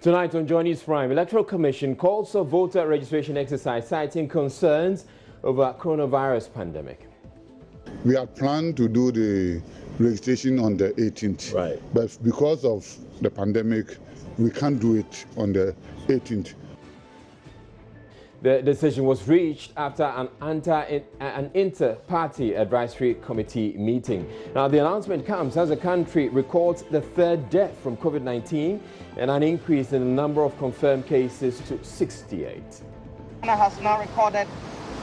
Tonight on Johnny's Prime, Electoral Commission calls for voter registration exercise citing concerns over coronavirus pandemic. We had planned to do the registration on the 18th, right? But because of the pandemic, we can't do it on the 18th. The decision was reached after an inter-party advisory committee meeting. Now, the announcement comes as the country records the third death from COVID-19 and an increase in the number of confirmed cases to 68. Ghana has now recorded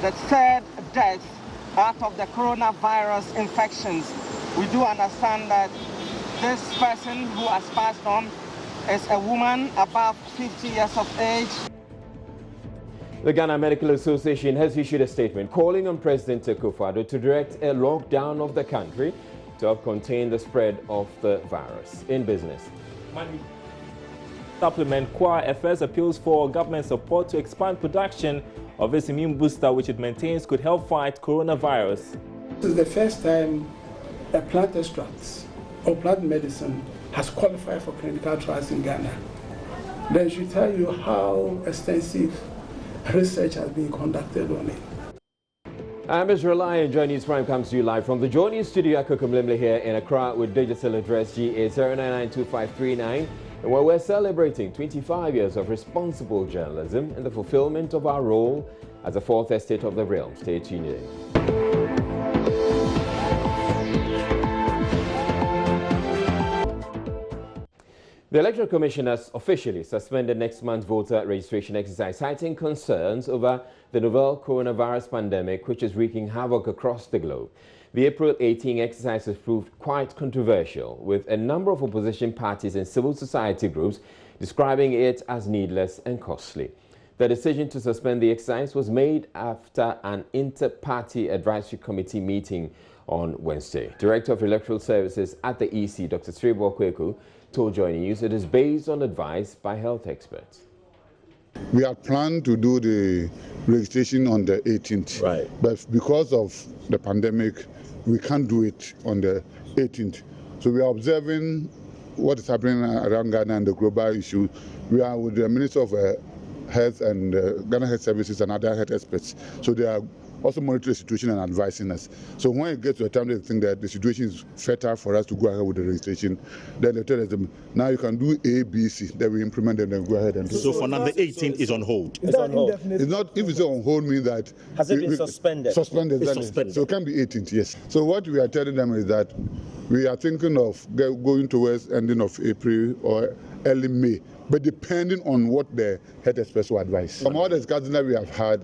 the third death out of the coronavirus infections. We do understand that this person who has passed on is a woman above 50 years of age. The Ghana Medical Association has issued a statement calling on President Akufo-Addo to direct a lockdown of the country to help contain the spread of the virus. In business. Supplement Kwa FS appeals for government support to expand production of its immune booster, which it maintains could help fight coronavirus. This is the first time a plant extract or plant medicine has qualified for clinical trials in Ghana. Then should tell you how extensive research has been conducted on it. I'm Israel Lion. Johnny's Prime comes to you live from the Johnny studio at Kokomlemle here in Accra with digital address GA0992539, and where we're celebrating 25 years of responsible journalism and the fulfillment of our role as a fourth estate of the realm. Stay tuned in. The Electoral Commission has officially suspended next month's voter registration exercise, citing concerns over the novel coronavirus pandemic, which is wreaking havoc across the globe. The April 18 exercise has proved quite controversial, with a number of opposition parties and civil society groups describing it as needless and costly. The decision to suspend the exercise was made after an inter-party advisory committee meeting on Wednesday. Director of Electoral Services at the EC, Dr. Sribo Kweku, told Joy News it is based on advice by health experts. We had planned to do the registration on the 18th, right? But because of the pandemic, we can't do it on the 18th. So we are observing what is happening around Ghana and the global issue. We are with the Minister of Health and Ghana Health Services and other health experts. So they are also monitoring the situation and advising us. So when it gets to a time they think that the situation is fertile for us to go ahead with the registration, then they tell us, now you can do A, B, C. Then we implement them and go ahead and do it. So for now, the 18th is on hold. It's on hold. It's not, if it's on hold, means that... Has it been suspended? Suspended, it's exactly. Suspended. So it can be 18th, yes. So what we are telling them is that we are thinking of going towards ending of April or early May, but depending on what the health experts will advise. From all the discussions that we have had,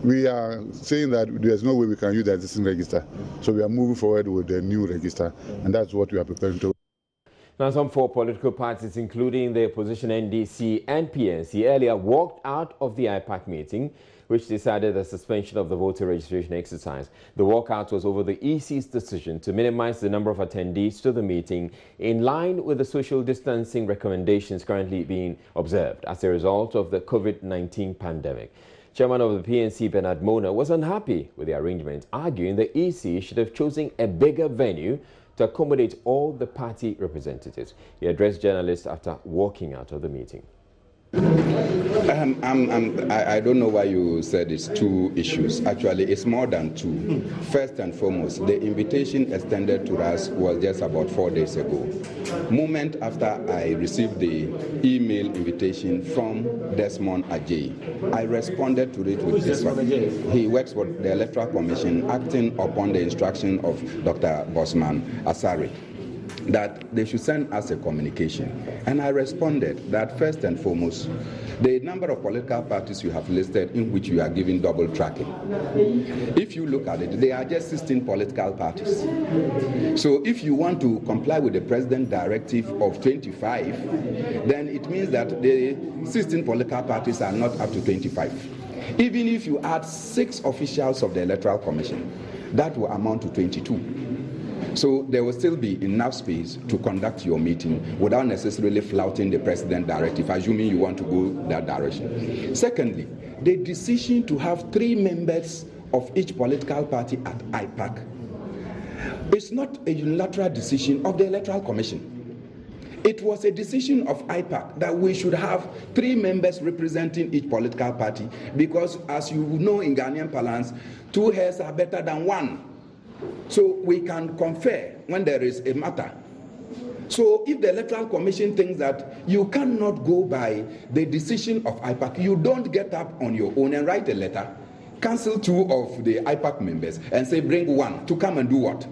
we are saying that there's no way we can use the existing register. So we are moving forward with the new register, and that's what we are preparing to. Now, some four political parties, including the opposition NDC and PNC, earlier walked out of the IPAC meeting, which decided the suspension of the voter registration exercise. The walkout was over the EC's decision to minimize the number of attendees to the meeting in line with the social distancing recommendations currently being observed as a result of the COVID-19 pandemic. Chairman of the PNC, Bernard Mona, was unhappy with the arrangement, arguing the EC should have chosen a bigger venue to accommodate all the party representatives. He addressed journalists after walking out of the meeting. I don't know why you said it's two issues. Actually, it's more than two. First and foremost, the invitation extended to us was just about 4 days ago. Moment after I received the email invitation from Desmond Ajay, I responded to it with this one. He works for the Electoral Commission, acting upon the instruction of Dr. Bosman Asari, that they should send us a communication. And I responded that first and foremost, the number of political parties you have listed in which you are giving double tracking. If you look at it, they are just 16 political parties. So if you want to comply with the President Directive of 25, then it means that the 16 political parties are not up to 25. Even if you add 6 officials of the Electoral Commission, that will amount to 22. So there will still be enough space to conduct your meeting without necessarily flouting the President Directive, assuming you want to go that direction. Secondly, the decision to have 3 members of each political party at IPAC is not a unilateral decision of the Electoral Commission. It was a decision of IPAC that we should have 3 members representing each political party because, as you know in Ghanaian parlance, 2 heads are better than 1. So we can confer when there is a matter. So if the Electoral Commission thinks that you cannot go by the decision of IPAC, you don't get up on your own and write a letter, cancel 2 of the IPAC members and say bring 1 to come and do what?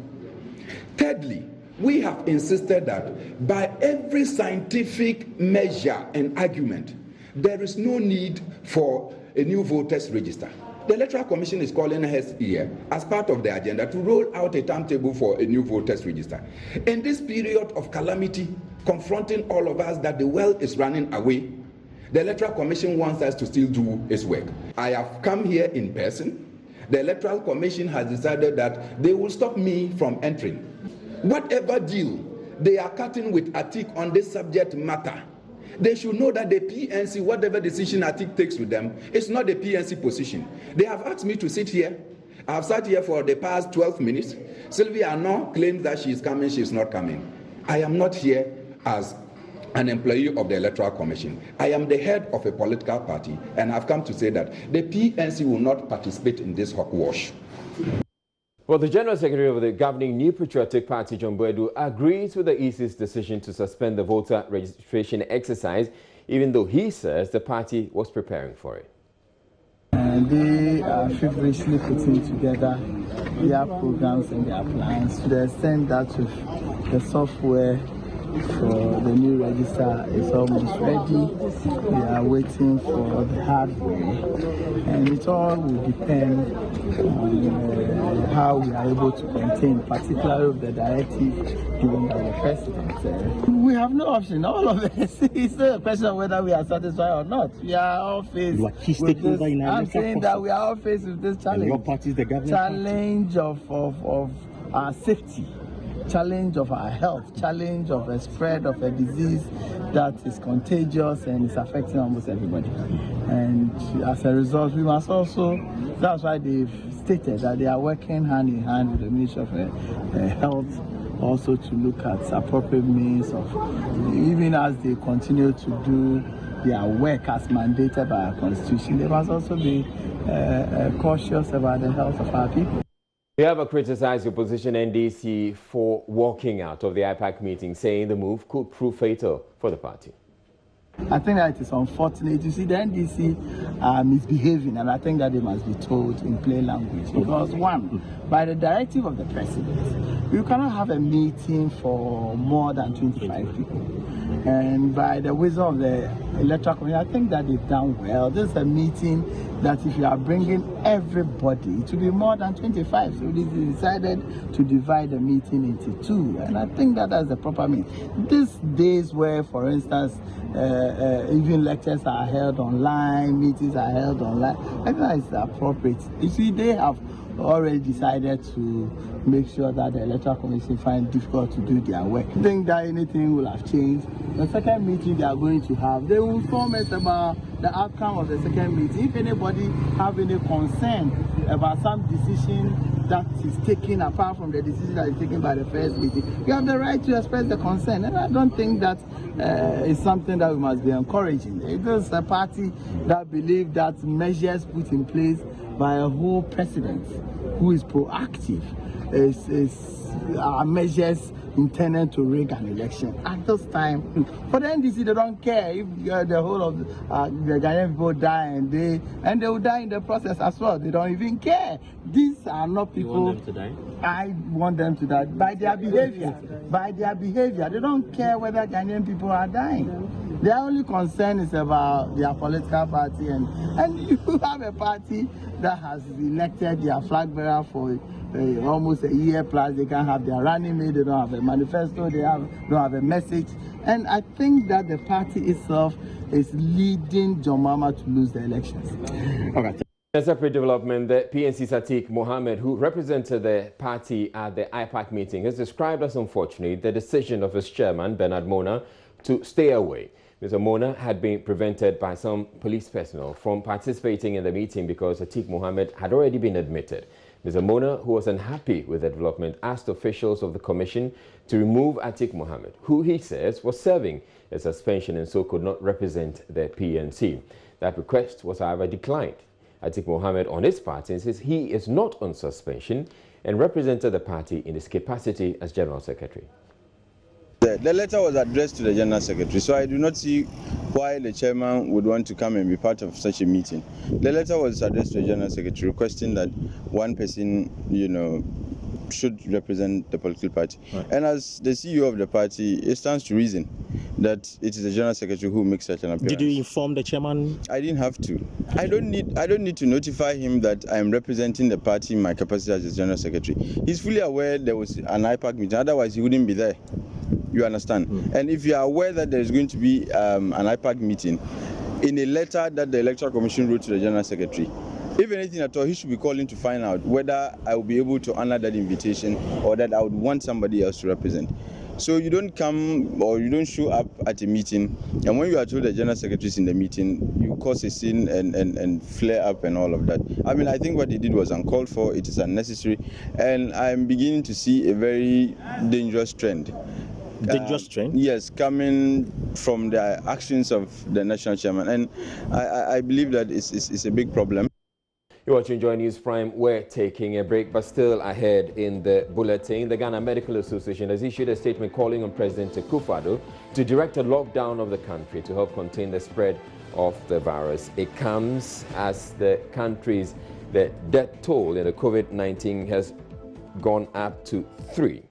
Thirdly, we have insisted that by every scientific measure and argument, there is no need for a new voters register. The Electoral Commission is calling us here as part of the agenda to roll out a timetable for a new voters register. In this period of calamity confronting all of us that the world is running away, the Electoral Commission wants us to still do its work. I have come here in person. The Electoral Commission has decided that they will stop me from entering. Whatever deal they are cutting with ATIC on this subject matter, they should know that the PNC, whatever decision ATIC takes with them, is not the PNC position. They have asked me to sit here. I have sat here for the past 12 minutes. Sylvia Arnaud claims that she is coming, she is not coming. I am not here as an employee of the Electoral Commission. I am the head of a political party, and I've come to say that the PNC will not participate in this hogwash. Well, the General Secretary of the governing New Patriotic Party, John Boadu, agrees with the EC's decision to suspend the voter registration exercise, even though he says the party was preparing for it. They are feverishly putting together their programs and their plans to the extent that with the software for the new register is almost ready. We are waiting for the hardware, and it all will depend on how we are able to contain, particularly with the directive given by the president. We have no option. All of this is not a question of whether we are satisfied or not. We are all faced with this. I'm saying that we are all faced with this challenge. Your party is the government challenge of our safety, challenge of our health, challenge of a spread of a disease that is contagious and is affecting almost everybody. And as a result, we must also, that's why they've stated that they are working hand in hand with the Ministry of Health also to look at appropriate means of, even as they continue to do their work as mandated by our constitution, they must also be cautious about the health of our people. They have criticized the opposition NDC for walking out of the IPAC meeting, saying the move could prove fatal for the party. I think that it is unfortunate. You see, the NDC are misbehaving, and I think that they must be told in plain language. Because one, by the directive of the president, you cannot have a meeting for more than 25 people. And by the wisdom of the Electoral Commission, I think that they've done well. This is a meeting that if you are bringing everybody, it will be more than 25. So they decided to divide the meeting into 2. And I think that that's the proper mean. These days where, for instance, even lectures are held online, meetings are held online, I think that is appropriate. You see, they have already decided to make sure that the Electoral Commission find it difficult to do their work. I think that anything will have changed. The second meeting they are going to have, they will inform us about the outcome of the second meeting. If anybody have any concern about some decision that is taken apart from the decision that is taken by the first meeting, you have the right to express the concern. And I don't think that is something that we must be encouraging. It is a party that believes that measures put in place by a whole president who is proactive are measures intended to rig an election. At this time, for the NDC, they don't care if the whole of the Ghanaian people die, and they will die in the process as well. They don't even care. These are not people. You want them to die? I want them to die by their behavior. By their behavior, they don't care whether Ghanaian people are dying. Their only concern is about their political party, and you have a party that has elected their flag bearer for almost a year plus. They can't have their running mate, they don't have a manifesto, they don't have a message. And I think that the party itself is leading John Mahama to lose the elections. Okay. In a separate development, the PNC's Atiq Mohammed, who represented the party at the IPAC meeting, has described as unfortunate the decision of its chairman, Bernard Mona, to stay away. Mr. Mona had been prevented by some police personnel from participating in the meeting because Atiq Mohammed had already been admitted. Mr. Mona, who was unhappy with the development, asked officials of the commission to remove Atiq Mohammed, who he says was serving a suspension and so could not represent the PNC. That request was, however, declined. Atiq Mohammed, on his part, says he is not on suspension and represented the party in his capacity as General Secretary. The letter was addressed to the General Secretary, so I do not see why the chairman would want to come and be part of such a meeting. The letter was addressed to the General Secretary requesting that one person, should represent the political party. Right. And as the CEO of the party, it stands to reason that it is the General Secretary who makes such an appearance. Did you inform the chairman? I didn't have to. I don't need to notify him that I am representing the party in my capacity as the General Secretary. He's fully aware there was an IPAC meeting, otherwise he wouldn't be there. You understand? And if you are aware that there is going to be an IPAC meeting, in a letter that the Electoral Commission wrote to the General Secretary, if anything at all, he should be calling to find out whether I will be able to honor that invitation or that I would want somebody else to represent. So you don't come or you don't show up at a meeting, and when you are told the General Secretary is in the meeting, you cause a scene and flare up and all of that. I mean, I think what he did was uncalled for, it is unnecessary, and I'm beginning to see a very dangerous trend. Dangerous trend? Yes, coming from the actions of the national chairman, and I believe that it's a big problem. You're watching Joy News Prime. We're taking a break, but still ahead in the bulletin, the Ghana Medical Association has issued a statement calling on President Akufo-Addo to direct a lockdown of the country to help contain the spread of the virus. It comes as the country's death toll in the COVID-19 has gone up to 3,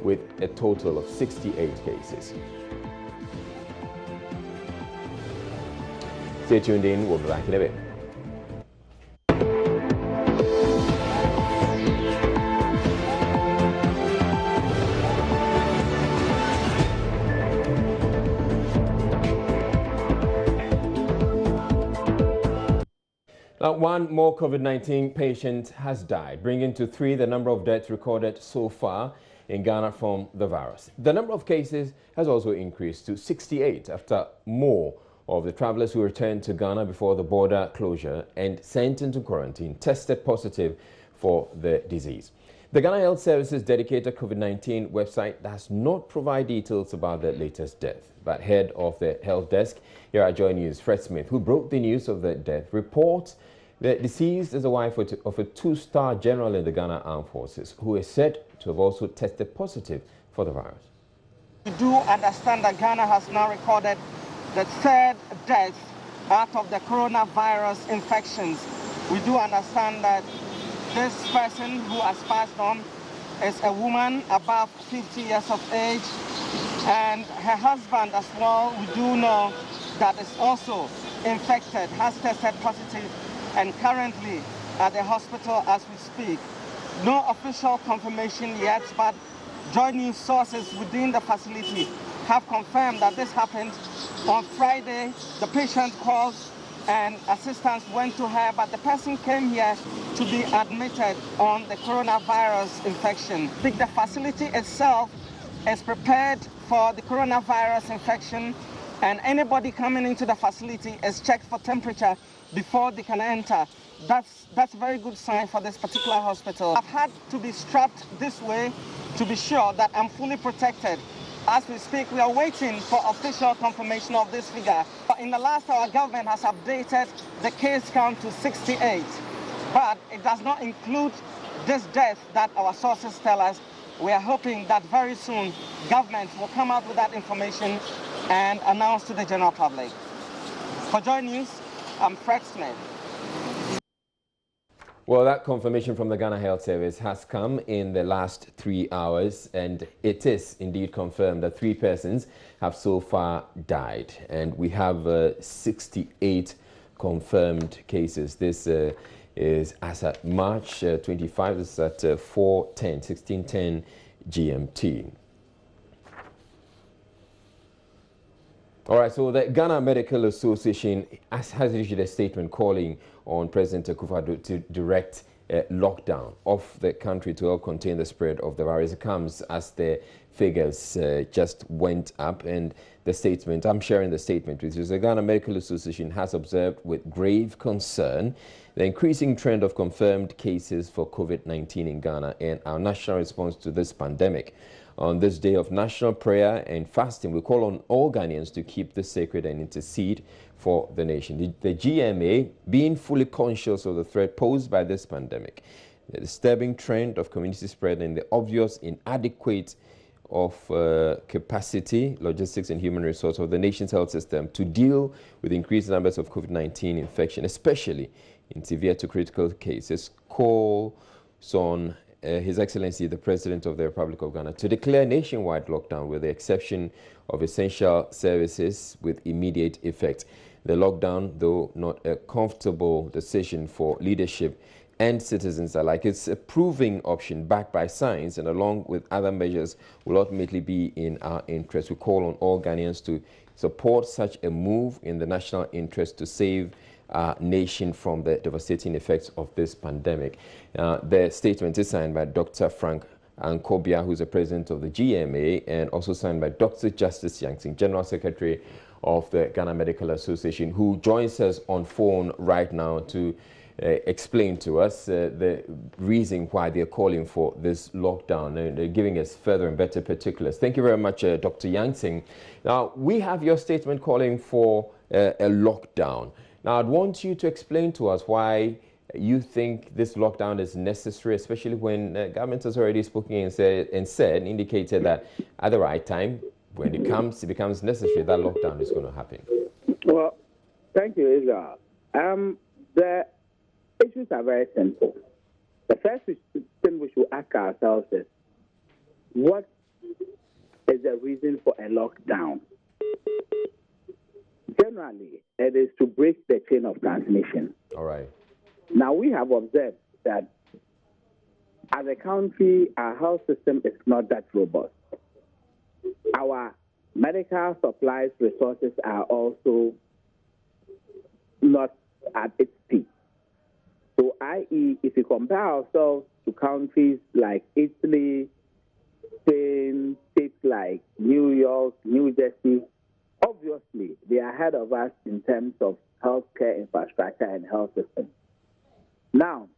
with a total of 68 cases. Stay tuned in, we'll be back in a bit. Now, one more COVID-19 patient has died, bringing to 3 the number of deaths recorded so far in Ghana from the virus. The number of cases has also increased to 68 after more of the travelers who returned to Ghana before the border closure and sent into quarantine tested positive for the disease. The Ghana Health Services dedicated COVID-19 website does not provide details about the latest death, but head of the health desk here at Joy News, Fred Smith, who broke the news of the death, reports the deceased is the wife of a 2-star general in the Ghana Armed Forces, who is said to have also tested positive for the virus. We do understand that Ghana has now recorded the 3rd death out of the coronavirus infections. We do understand that this person who has passed on is a woman above 50 years of age, and her husband as well, we do know that is also infected, has tested positive, and currently at the hospital as we speak. No official confirmation yet, but Joy News sources within the facility have confirmed that this happened on Friday. The patient called and assistance went to her, but the person came here to be admitted on the coronavirus infection. I think the facility itself is prepared for the coronavirus infection, and anybody coming into the facility is checked for temperature before they can enter. That's a very good sign for this particular hospital. I've had to be strapped this way to be sure that I'm fully protected. As we speak, we are waiting for official confirmation of this figure. In the last hour, government has updated the case count to 68, but it does not include this death that our sources tell us. We are hoping that very soon government will come out with that information and announce to the general public. For Joy News, I'm Fred Smith. Well, that confirmation from the Ghana Health Service has come in the last 3 hours, and it is indeed confirmed that 3 persons have so far died, and we have 68 confirmed cases. This is as at March 25, this is at 16:10 GMT. All right, so the Ghana Medical Association has issued a statement calling on President Akufo-Addo to direct lockdown of the country to help contain the spread of the virus. It comes as the figures just went up, and the statement, I'm sharing the statement with you. The Ghana Medical Association has observed with grave concern the increasing trend of confirmed cases for COVID-19 in Ghana and our national response to this pandemic. On this day of national prayer and fasting, we call on all Ghanaians to keep this sacred and intercede for the nation. The GMA, being fully conscious of the threat posed by this pandemic, the disturbing trend of community spread and the obvious inadequate of capacity, logistics and human resource of the nation's health system to deal with increased numbers of COVID-19 infection, especially in severe to critical cases, calls on His Excellency the President of the Republic of Ghana to declare nationwide lockdown with the exception of essential services with immediate effect. The lockdown, though not a comfortable decision for leadership and citizens alike, it's a proving option backed by science and along with other measures will ultimately be in our interest. We call on all Ghanaians to support such a move in the national interest to save our nation from the devastating effects of this pandemic. The statement is signed by Dr. Frank Ankobia, who's the president of the GMA, and also signed by Dr. Justice Yangsing, General Secretary of the Ghana Medical Association, who joins us on phone right now to explain to us the reason why they're calling for this lockdown, and they're giving us further and better particulars. Thank you very much, Dr. Yangsing. Now, we have your statement calling for a lockdown. Now, I'd want you to explain to us why you think this lockdown is necessary, especially when government has already spoken and indicated that at the right time, when it becomes necessary, that lockdown is going to happen. Well, thank you, Israel. The issues are very simple. The first thing we should ask ourselves is, what is the reason for a lockdown? Generally, it is to break the chain of transmission. All right. Now, we have observed that as a country, our health system is not that robust. Our medical supplies resources are also not at its peak. So, i.e., if you compare ourselves to countries like Italy, Spain, states like New York, New Jersey, obviously they are ahead of us in terms of healthcare infrastructure and health system. Now,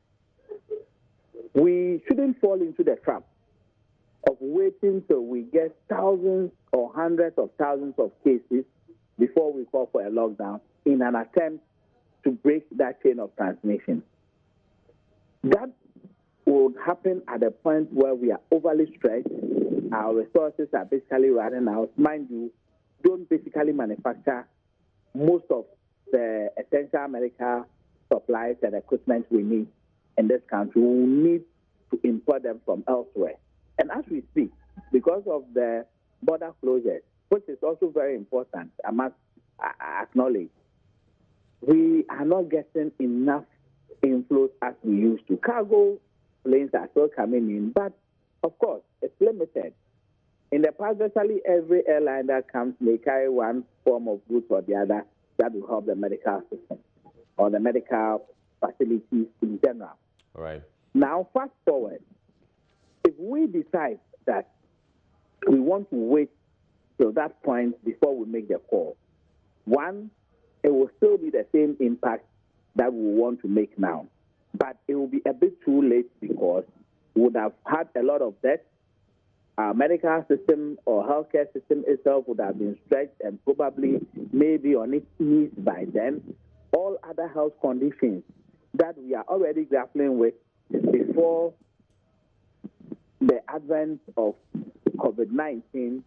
we shouldn't fall into the trap of waiting till we get thousands or hundreds of thousands of cases before we call for a lockdown in an attempt to break that chain of transmission. That would happen at a point where we are overly stretched, our resources are basically running out. Mind you, don't basically manufacture most of the essential medical supplies and equipment we need in this country. We will need to import them from elsewhere. And as we speak, because of the border closures, which is also very important, I must acknowledge, we are not getting enough inflows as we used to. Cargo planes are still coming in, but of course, it's limited. In the past, virtually every airline that comes may carry one form of goods or the other that will help the medical system or the medical facilities in general. All right. Now, fast forward. If we decide that we want to wait till that point before we make the call, one, it will still be the same impact that we want to make now. But it will be a bit too late because we would have had a lot of debt. Our medical system or healthcare system itself would have been stretched and probably maybe on its knees by then. All other health conditions that we are already grappling with before the advent of COVID-19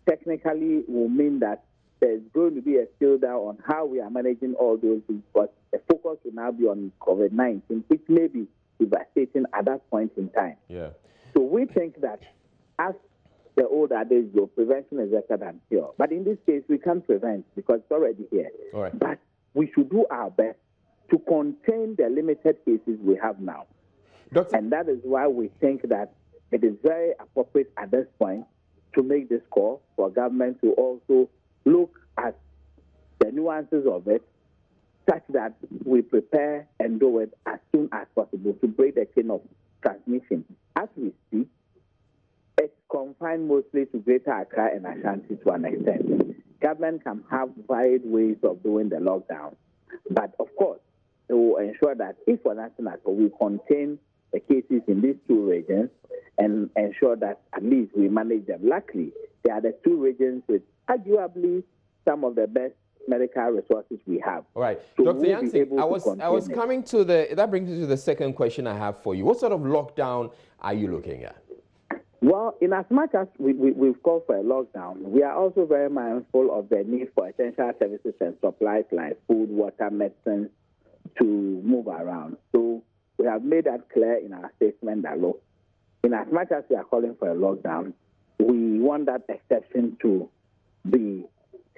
technically will mean that there's going to be a still down on how we are managing all those things, but the focus will now be on COVID-19, which may be devastating at that point in time. Yeah. So we think that as the old adage goes, prevention is better than cure. But in this case, we can't prevent because it's already here. All right. But we should do our best to contain the limited cases we have now. Doctor. And that is why we think that it is very appropriate at this point to make this call for government to also look at the nuances of it such that we prepare and do it as soon as possible to break the chain of transmission. As we speak, it's confined mostly to Greater Accra and Ashanti to an extent. Government can have varied ways of doing the lockdown, but of course, it will ensure that if for nothing at all, we contain the cases in these two regions and ensure that at least we manage them. Luckily, they are the two regions with arguably some of the best medical resources we have. All right, so Dr. Yancey, I was coming to that brings me to the second question I have for you. What sort of lockdown are you looking at? Well, in as much as we've called for a lockdown, we are also very mindful of the need for essential services and supplies like food, water, medicine to move around. So we have made that clear in our statement that, look, in as much as we are calling for a lockdown, we want that exception to be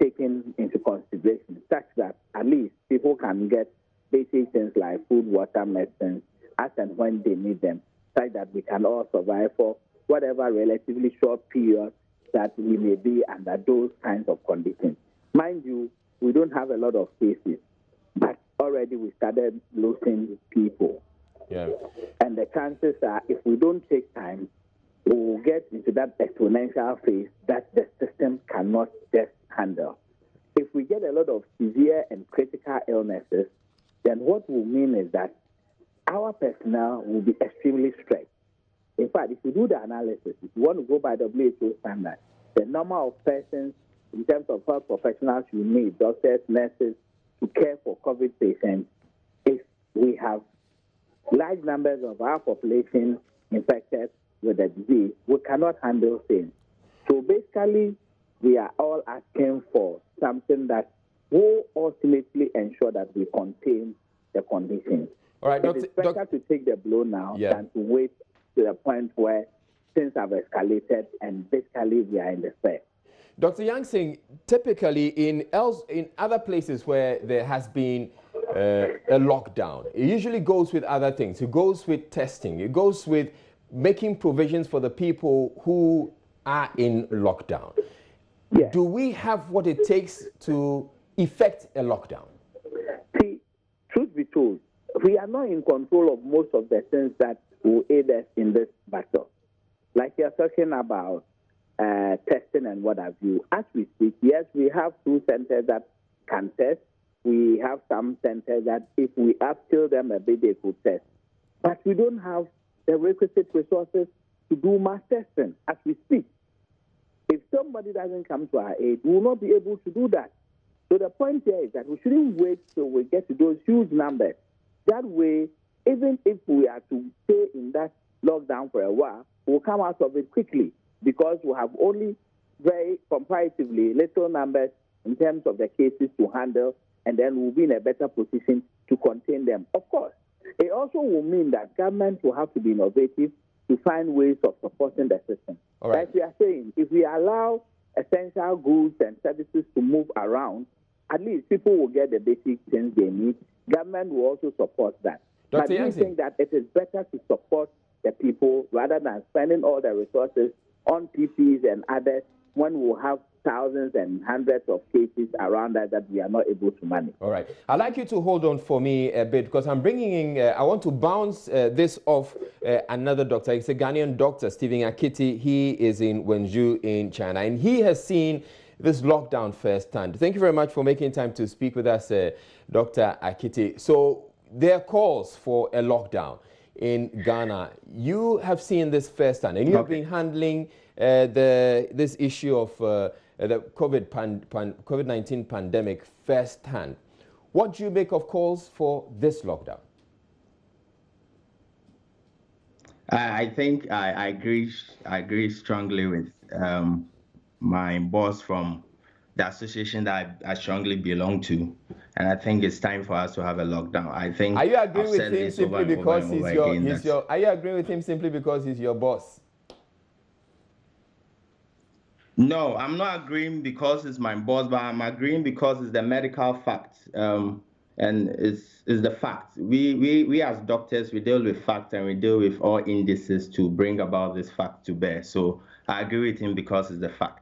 taken into consideration such that at least people can get basic things like food, water, medicine as and when they need them, such that we can all survive for whatever relatively short period that we may be under those kinds of conditions. Mind you, we don't have a lot of cases, but already we started losing people. Yeah. And the chances are, if we don't take time, we will get into that exponential phase that the system cannot just handle. If we get a lot of severe and critical illnesses, then what will mean is that our personnel will be extremely stretched. In fact, if you do the analysis, if you want to go by WHO standards, the number of persons in terms of health professionals you need, doctors, nurses, to care for COVID patients, if we have large numbers of our population infected with the disease, we cannot handle things. So basically, we are all asking for something that will ultimately ensure that we contain the conditions. All right, it is better to take the blow now than to wait to the point where things have escalated and basically we are in despair. Dr. Yancey, typically in other places where there has been a lockdown, it usually goes with other things. It goes with testing. It goes with making provisions for the people who are in lockdown. Yes. Do we have what it takes to effect a lockdown? See, truth be told, we are not in control of most of the things that will aid us in this battle. Like you're talking about testing and what have you. As we speak, yes, we have 2 centers that can test. We have some centers that if we upskill them a bit, they could test. But we don't have the requisite resources to do mass testing as we speak. If somebody doesn't come to our aid, we will not be able to do that. So the point here is that we shouldn't wait till we get to those huge numbers. That way, even if we are to stay in that lockdown for a while, we'll come out of it quickly because we have only very comparatively little numbers in terms of the cases to handle, and then we'll be in a better position to contain them. Of course, it also will mean that government will have to be innovative to find ways of supporting the system. All right. Like we are saying, if we allow essential goods and services to move around, at least people will get the basic things they need. Government will also support that. But we think that it is better to support the people rather than spending all the resources on PPs and others when we have thousands and hundreds of cases around us that we are not able to manage. All right. I'd like you to hold on for me a bit because I'm bringing in, I want to bounce this off another doctor. It's a Ghanaian doctor, Stephen Akiti. He is in Wenzhou in China, and he has seen this lockdown firsthand. Thank you very much for making time to speak with us, Dr. Akiti. So there are calls for a lockdown in Ghana. You have seen this firsthand, and you have been handling this issue of the COVID-19 pandemic firsthand. What do you make of calls for this lockdown? I think I agree strongly with my boss from the association that I strongly belong to, and I think it's time for us to have a lockdown. I think. Are you agreeing with him simply because he's your? Are you agreeing with him simply because he's your boss? No, I'm not agreeing because it's my boss, but I'm agreeing because it's the medical fact, and it's the fact. We as doctors, we deal with facts and we deal with all indices to bring about this fact to bear. So I agree with him because it's the fact.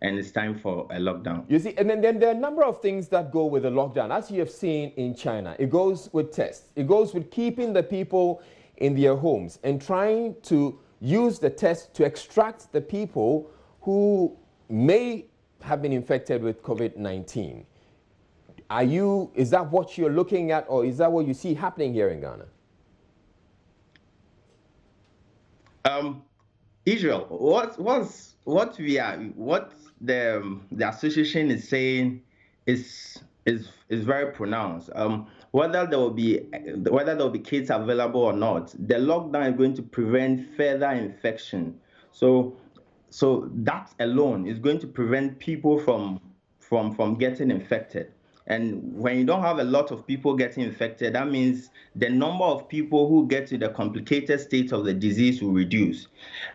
and it's time for a lockdown. You see, and then there are a number of things that go with the lockdown, as you have seen in China. It goes with tests. It goes with keeping the people in their homes and trying to use the test to extract the people who may have been infected with COVID-19. Is that what you're looking at, or is that what you see happening here in Ghana? Israel, what the association is saying is very pronounced. Whether there will be kits available or not, the lockdown is going to prevent further infection. So that alone is going to prevent people from getting infected. And when you don't have a lot of people getting infected, that means the number of people who get to the complicated state of the disease will reduce.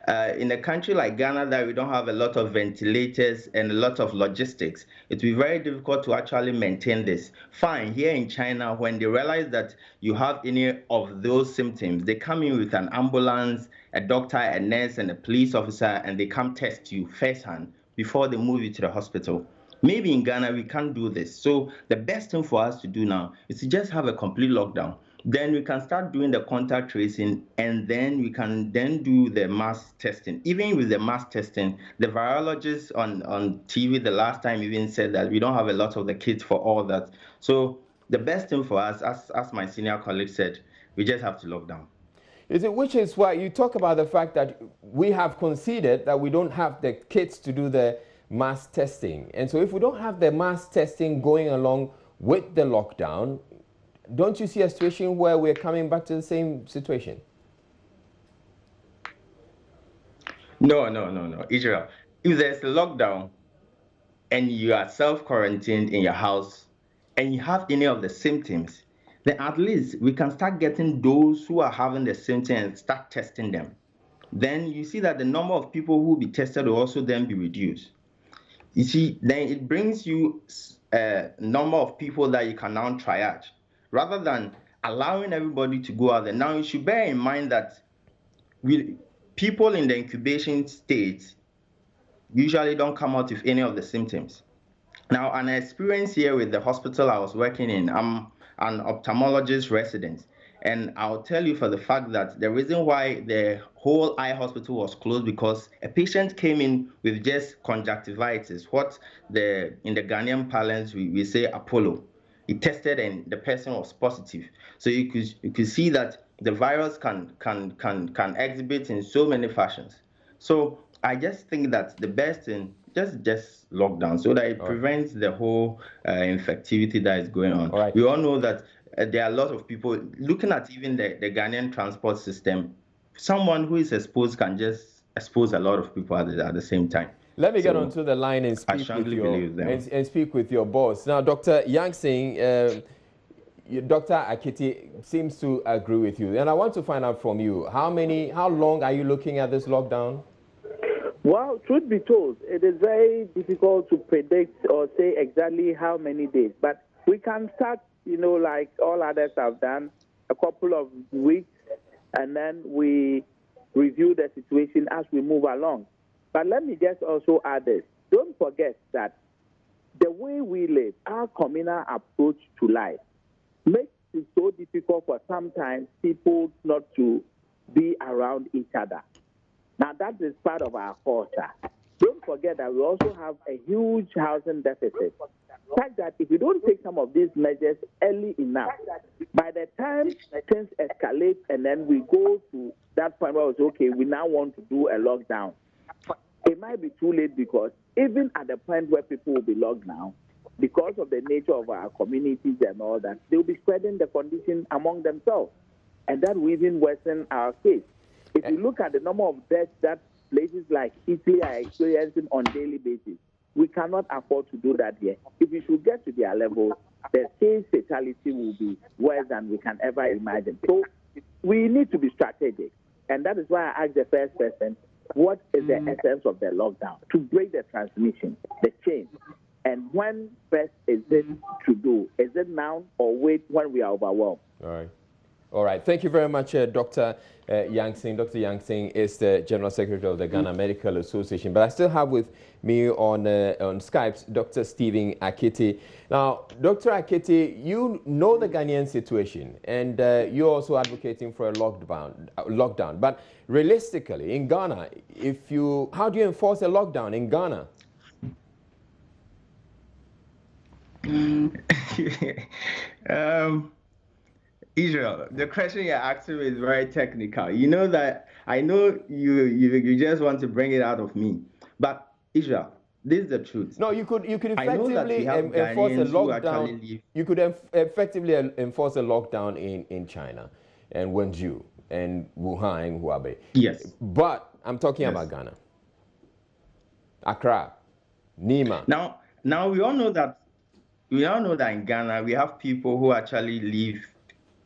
In a country like Ghana, that we don't have a lot of ventilators and a lot of logistics, it will be very difficult to actually maintain this. Fine, here in China, when they realize that you have any of those symptoms, they come in with an ambulance, a doctor, a nurse, and a police officer, and they come test you firsthand before they move you to the hospital. Maybe in Ghana, we can't do this. So the best thing for us to do now is to just have a complete lockdown. Then we can start doing the contact tracing, and then we can then do the mass testing. Even with the mass testing, the virologist on TV the last time even said that we don't have a lot of the kits for all that. So the best thing for us, as my senior colleague said, we just have to lock down. Which is why you talk about the fact that we have conceded that we don't have the kits to do the mass testing. And so if we don't have the mass testing going along with the lockdown, don't you see a situation where we're coming back to the same situation? No. Israel, if there's a lockdown and you are self-quarantined in your house and you have any of the symptoms, then at least we can start getting those who are having the symptoms and start testing them. Then you see that the number of people who will be tested will also then be reduced. You see, then it brings you a number of people that you can now triage, rather than allowing everybody to go out there. Now, you should bear in mind that people in the incubation state usually don't come out with any of the symptoms. Now, an experience here with the hospital I was working in, I'm an ophthalmologist resident. And I'll tell you for the fact that the reason why the whole eye hospital was closed, because a patient came in with just conjunctivitis, what in the Ghanaian parlance we say Apollo. He tested and the person was positive. So you could see that the virus can exhibit in so many fashions. So I just think that the best thing, just lockdown, so that it prevents the whole infectivity that is going on. Right. We all know that there are a lot of people looking at even the Ghanaian transport system. Someone who is exposed can just expose a lot of people at the same time. Let me get onto the line and speak with your boss. Now, Dr. Yang Sing, Dr. Akiti seems to agree with you. And I want to find out from you, how long are you looking at this lockdown? Well, truth be told, it is very difficult to predict or say exactly how many days. But we can start, like all others have done, a couple of weeks, and then we review the situation as we move along. But let me just also add this. Don't forget that the way we live, our communal approach to life, makes it so difficult for sometimes people not to be around each other. Now, that is part of our culture. Don't forget that we also have a huge housing deficit. Fact that if we don't take some of these measures early enough, by the time things escalate and then we go to that point where it's okay, we now want to do a lockdown, it might be too late, because even at the point where people will be locked down, because of the nature of our communities and all that, they'll be spreading the condition among themselves. And that will even worsen our case. If you look at the number of deaths that places like Italy are experiencing on a daily basis, we cannot afford to do that here. If we should get to their level, the case fatality will be worse than we can ever imagine. So we need to be strategic. And that is why I asked the first person, what is the essence of the lockdown? To break the transmission, the chain. And when best is it to do? Is it now or wait when we are overwhelmed? All right. All right. Thank you very much, Dr. Yang Sing. Dr. Yang Sing is the General Secretary of the Ghana Medical Association. But I still have with me on Skype Dr. Stephen Akiti. Now, Dr. Akiti, you know the Ghanaian situation, and you're also advocating for a lockdown. But realistically, in Ghana, how do you enforce a lockdown in Ghana? Israel, the question you're asking me is very technical. You know that I know you just want to bring it out of me. But Israel, this is the truth. No, you could effectively enforce a lockdown. You could effectively enforce a lockdown in China and Wenzhou and Wuhan and Hubei. Yes. But I'm talking about Ghana. Accra, Nima. Now we all know that in Ghana we have people who actually live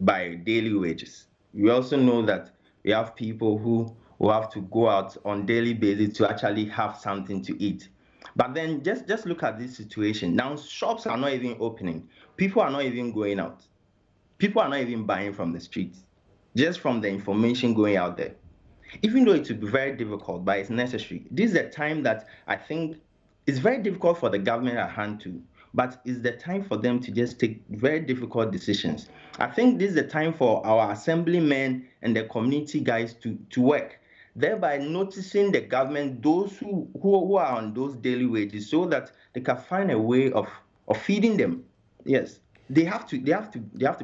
by daily wages. We also know that we have people who have to go out on daily basis to actually have something to eat. But then just look at this situation. Now shops are not even opening. People are not even going out. People are not even buying from the streets, just from the information going out there. Even though it would be very difficult, but it's necessary. This is a time that I think is very difficult for the government at hand too. But it's the time for them to just take very difficult decisions. I think this is the time for our assemblymen and the community guys to work, thereby noticing the government, those who are on those daily wages, so that they can find a way of feeding them. Yes, they have to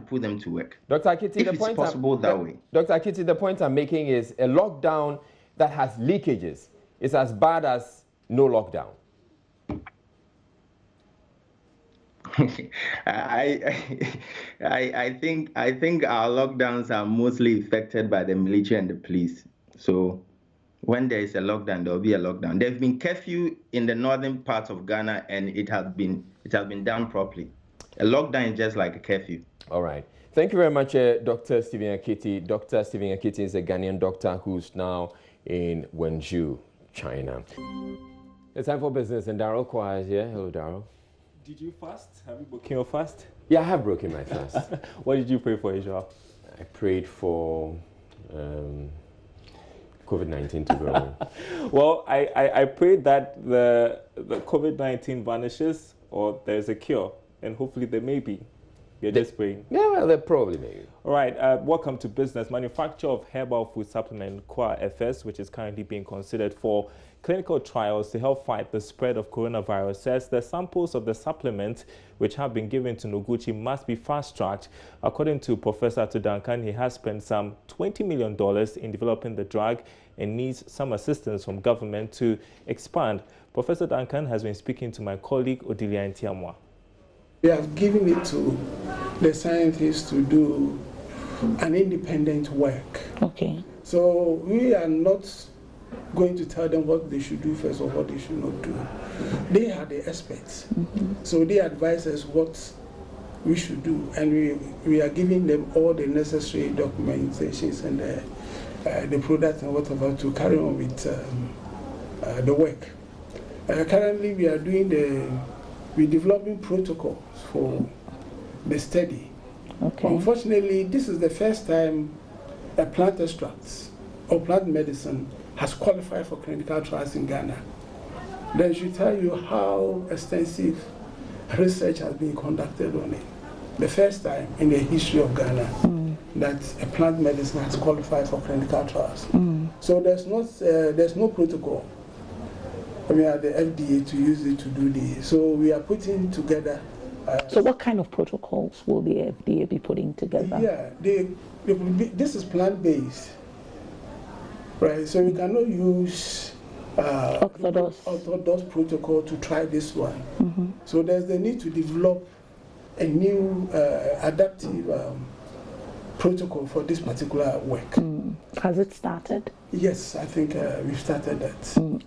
put them to work. Dr. Akiti, if it's possible that way. Dr. Akiti, the point I'm making is a lockdown that has leakages is as bad as no lockdown. I think our lockdowns are mostly affected by the military and the police. So when there is a lockdown, there will be a lockdown. There's been curfew in the northern parts of Ghana, and it has been done properly. A lockdown is just like a curfew. All right. Thank you very much, Dr. Stephen Akiti. Dr. Stephen Akiti is a Ghanaian doctor who's now in Wenzhou, China. It's time for business, and Daryl Kwa is here. Hello, Daryl. Did you fast? Have you broken your fast? Yeah, I have broken my fast. What did you pray for, Israel? I prayed for COVID-19 to go away. Well, I prayed that the COVID-19 vanishes or there's a cure, and hopefully there may be. You're just praying. Yeah, well, there probably may be. All right, welcome to business. Manufacturer of herbal food supplement Kwa FS, which is currently being considered for clinical trials to help fight the spread of coronavirus, says the samples of the supplement which have been given to Noguchi must be fast-tracked. According to Professor Duncan, he has spent some $20 million in developing the drug and needs some assistance from government to expand. Professor Duncan has been speaking to my colleague Odilia Ntiamwa. We have given it to the scientists to do an independent work. Okay. So we are not going to tell them what they should do first or what they should not do. They are the experts. So they advise us what we should do, and we are giving them all the necessary documentations and the product and whatever to carry on with the work. Currently we are we're developing protocols for the study. Okay. Unfortunately, this is the first time a plant extract or plant medicine has qualified for clinical trials in Ghana. Then should tell you how extensive research has been conducted on it. The first time in the history of Ghana that a plant medicine has qualified for clinical trials. So there's no protocol. I mean, at the FDA to use it to do this. So we are putting together. So what kind of protocols will the FDA be putting together? Yeah, this is plant-based, right? So we cannot use orthodox protocol to try this one. So there's the need to develop a new adaptive protocol for this particular work. Has it started? Yes, I think we've started that.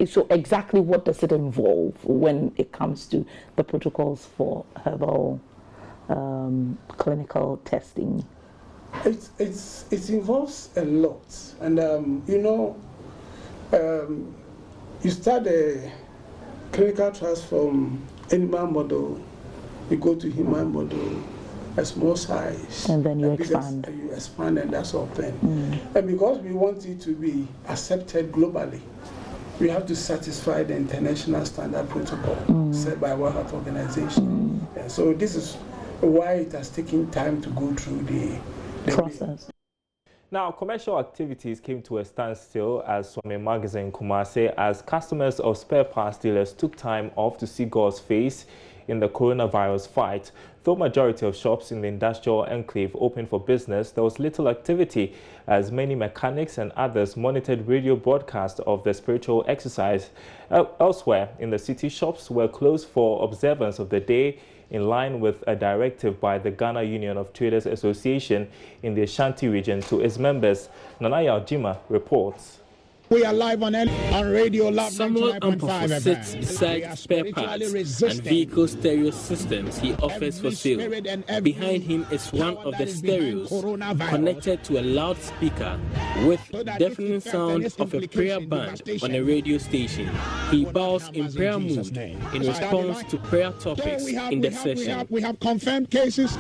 So exactly what does it involve when it comes to the protocols for herbal clinical testing? It involves a lot, and you start a clinical trials from animal model, you go to human model, a small size. And then you expand. You expand and that sort of thing. And because we want it to be accepted globally, we have to satisfy the international standard protocol set by World Health Organization. And so this is why it has taken time to go through the process. Now, commercial activities came to a standstill at Swami Magazine in Kumasi as customers of spare parts dealers took time off to see God's face in the coronavirus fight. Though majority of shops in the industrial enclave opened for business, there was little activity as many mechanics and others monitored radio broadcasts of the spiritual exercise. Elsewhere in the city, shops were closed for observance of the day in line with a directive by the Ghana Union of Traders Association in the Ashanti region to its members. Nanaya Ojima reports. We are live on Radio Love. Samuel Ampofo sits beside spare parts and vehicle stereo systems he offers for sale. Behind him is one of the stereos connected to a loudspeaker with deafening sound of a prayer band on a radio station. He bows in prayer mood in response to prayer topics in the session. We have confirmed cases,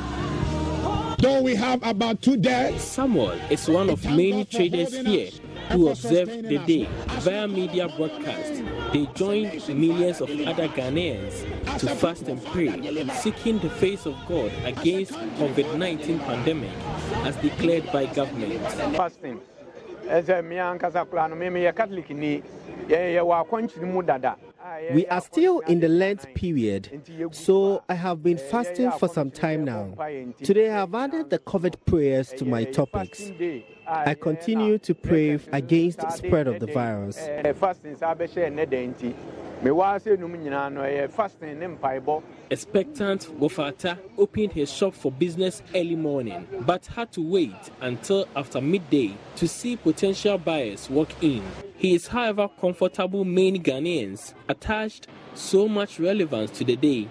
though we have about 2 deaths. Samuel is one of many traders here who observed the day via media broadcast. They joined millions of other Ghanaians to fast and pray, seeking the face of God against COVID-19 pandemic as declared by government. Fasting. We are still in the Lent period, so I have been fasting for some time now. Today I have added the COVID prayers to my topics. I continue to pray against the spread of the virus. Expectant Gofata opened his shop for business early morning, but had to wait until after midday to see potential buyers walk in. He is, however, comfortable many Ghanaians attached so much relevance to the day.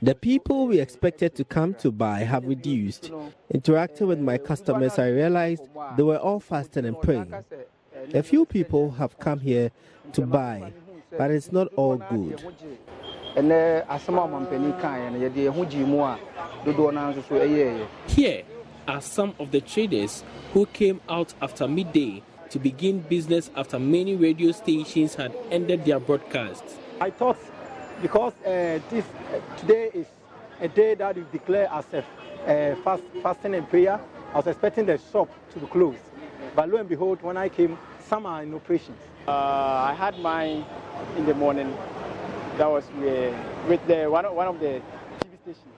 The people we expected to come to buy have reduced. Interacting with my customers, I realized they were all fasting and praying. A few people have come here to buy, but it's not all good. Here are some of the traders who came out after midday to begin business after many radio stations had ended their broadcasts. I thought because today is a day that is declared as a fasting and prayer, I was expecting the shop to be closed. But lo and behold, when I came, some are in operations. I had mine in the morning. That was with one of the TV stations.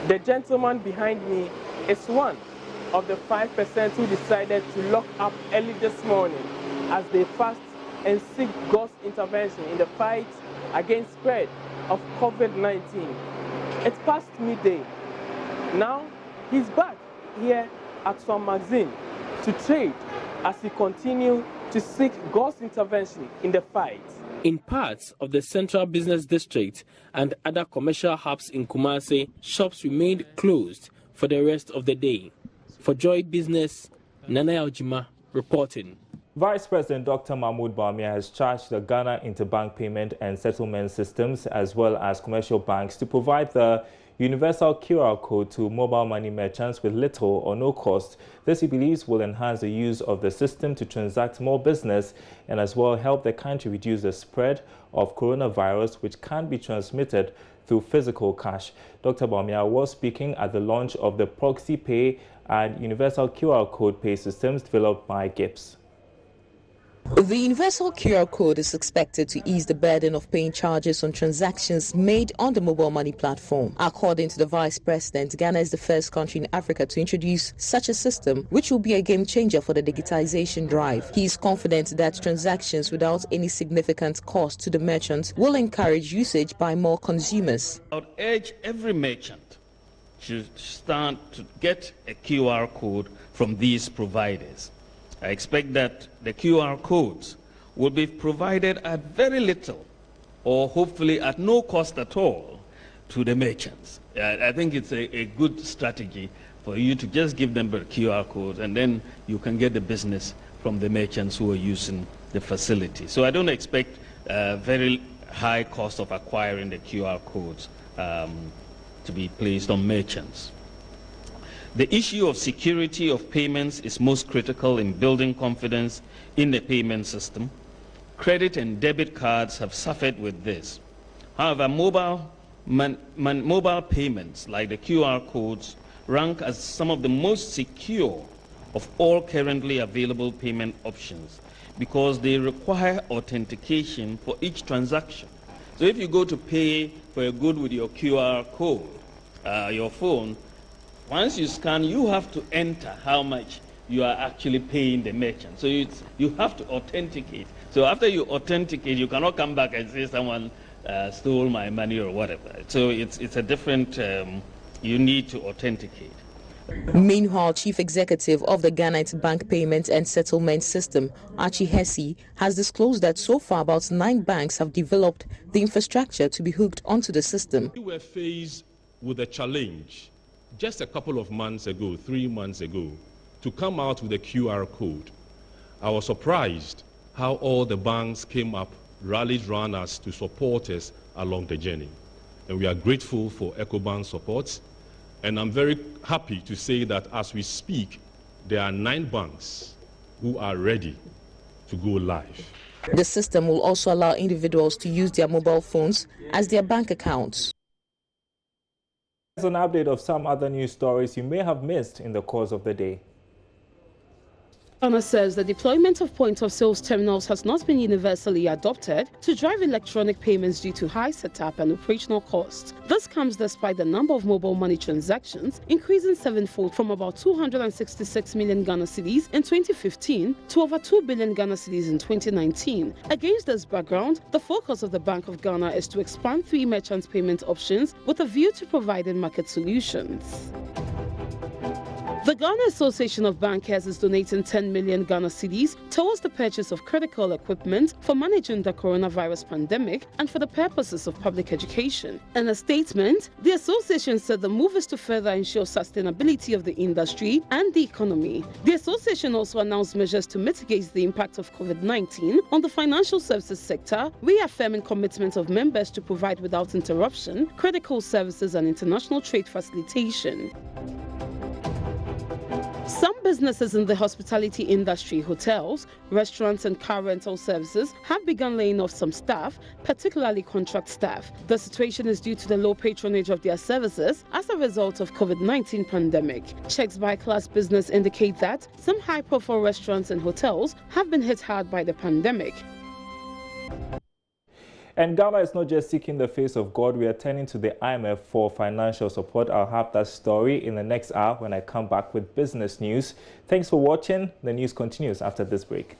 The gentleman behind me is one of the 5% who decided to lock up early this morning as they fast and seek God's intervention in the fight against spread of COVID-19. It's past midday. Now he's back here at Swami Magazine to trade as he continues to seek God's intervention in the fight. In parts of the Central Business District and other commercial hubs in Kumasi, shops remained closed for the rest of the day. For Joy Business, Nanaya Ojima reporting. Vice President Dr. Mahmoud Bawumia has charged the Ghana Interbank Payment and Settlement Systems as well as commercial banks to provide the universal QR code to mobile money merchants with little or no cost. This, he believes, will enhance the use of the system to transact more business and as well help the country reduce the spread of coronavirus, which can be transmitted through physical cash. Dr. Bawumia was speaking at the launch of the Proxy Pay and Universal QR Code Pay systems developed by GIPS. The universal QR code is expected to ease the burden of paying charges on transactions made on the mobile money platform. According to the Vice President, Ghana is the first country in Africa to introduce such a system, which will be a game changer for the digitization drive. He is confident that transactions without any significant cost to the merchants will encourage usage by more consumers. I would urge every merchant to start to get a QR code from these providers. I expect that the QR codes will be provided at very little or hopefully at no cost at all to the merchants. I think it's a good strategy for you to just give them the QR code and then you can get the business from the merchants who are using the facility. So I don't expect very high cost of acquiring the QR codes to be placed on merchants. The issue of security of payments is most critical in building confidence in the payment system. Credit and debit cards have suffered with this. However, mobile payments like the QR codes rank as some of the most secure of all currently available payment options because they require authentication for each transaction. So if you go to pay for a good with your QR code, your phone, once you scan, you have to enter how much you are actually paying the merchant. So you have to authenticate. So after you authenticate, you cannot come back and say someone stole my money or whatever. So it's a different, you need to authenticate. Meanwhile, Chief Executive of the Ghana Bank Payment and Settlement System, Archie Hesse, has disclosed that so far about 9 banks have developed the infrastructure to be hooked onto the system. We were faced with a challenge just a couple of months ago, 3 months ago, to come out with a QR code. I was surprised how all the banks came up, rallied around us to support us along the journey. And we are grateful for EcoBank's support. And I'm very happy to say that as we speak, there are 9 banks who are ready to go live. The system will also allow individuals to use their mobile phones as their bank accounts. Here's an update of some other news stories you may have missed in the course of the day. Ghana says the deployment of point-of-sale terminals has not been universally adopted to drive electronic payments due to high setup and operational costs. This comes despite the number of mobile money transactions increasing 7-fold from about 266 million Ghana cedis in 2015 to over 2 billion Ghana cedis in 2019. Against this background, the focus of the Bank of Ghana is to expand 3 merchant payment options with a view to providing market solutions. The Ghana Association of Bankers is donating 10 million Ghana cedis towards the purchase of critical equipment for managing the coronavirus pandemic and for the purposes of public education. In a statement, the association said the move is to further ensure sustainability of the industry and the economy. The association also announced measures to mitigate the impact of COVID-19 on the financial services sector, reaffirming commitment of members to provide without interruption critical services and international trade facilitation. Some businesses in the hospitality industry, hotels, restaurants and car rental services have begun laying off some staff, particularly contract staff. The situation is due to the low patronage of their services as a result of COVID-19 pandemic. Checks by Class Business indicate that some high-profile restaurants and hotels have been hit hard by the pandemic. And Ghana is not just seeking the face of God, we are turning to the IMF for financial support. I'll have that story in the next hour when I come back with business news. Thanks for watching. The news continues after this break.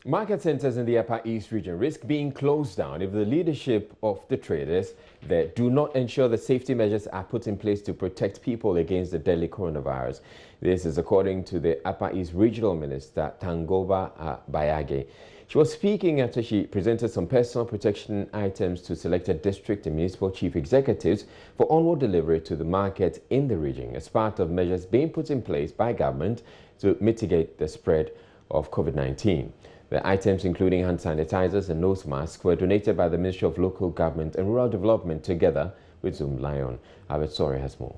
Market centers in the Upper East region risk being closed down if the leadership of the traders there do not ensure the safety measures are put in place to protect people against the deadly coronavirus. This is according to the Upper East Regional Minister, Tangoba Bayage. She was speaking after she presented some personal protection items to selected district and municipal chief executives for onward delivery to the market in the region as part of measures being put in place by government to mitigate the spread of COVID-19. The items, including hand sanitizers and nose masks, were donated by the Ministry of Local Government and Rural Development together with Zoom Lion. Albert Sori has more.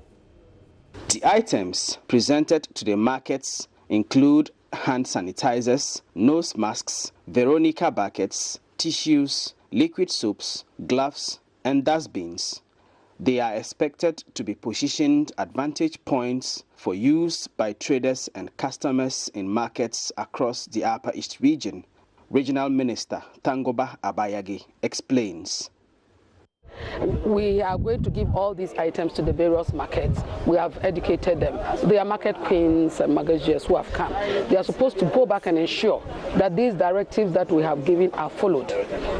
The items presented to the markets include hand sanitizers, nose masks, Veronica buckets, tissues, liquid soaps, gloves, and dustbins. They are expected to be positioned at vantage points for use by traders and customers in markets across the Upper East region. Regional Minister Tangoba Bayage explains. We are going to give all these items to the various markets. We have educated them. They are market queens and managers who have come. They are supposed to go back and ensure that these directives that we have given are followed.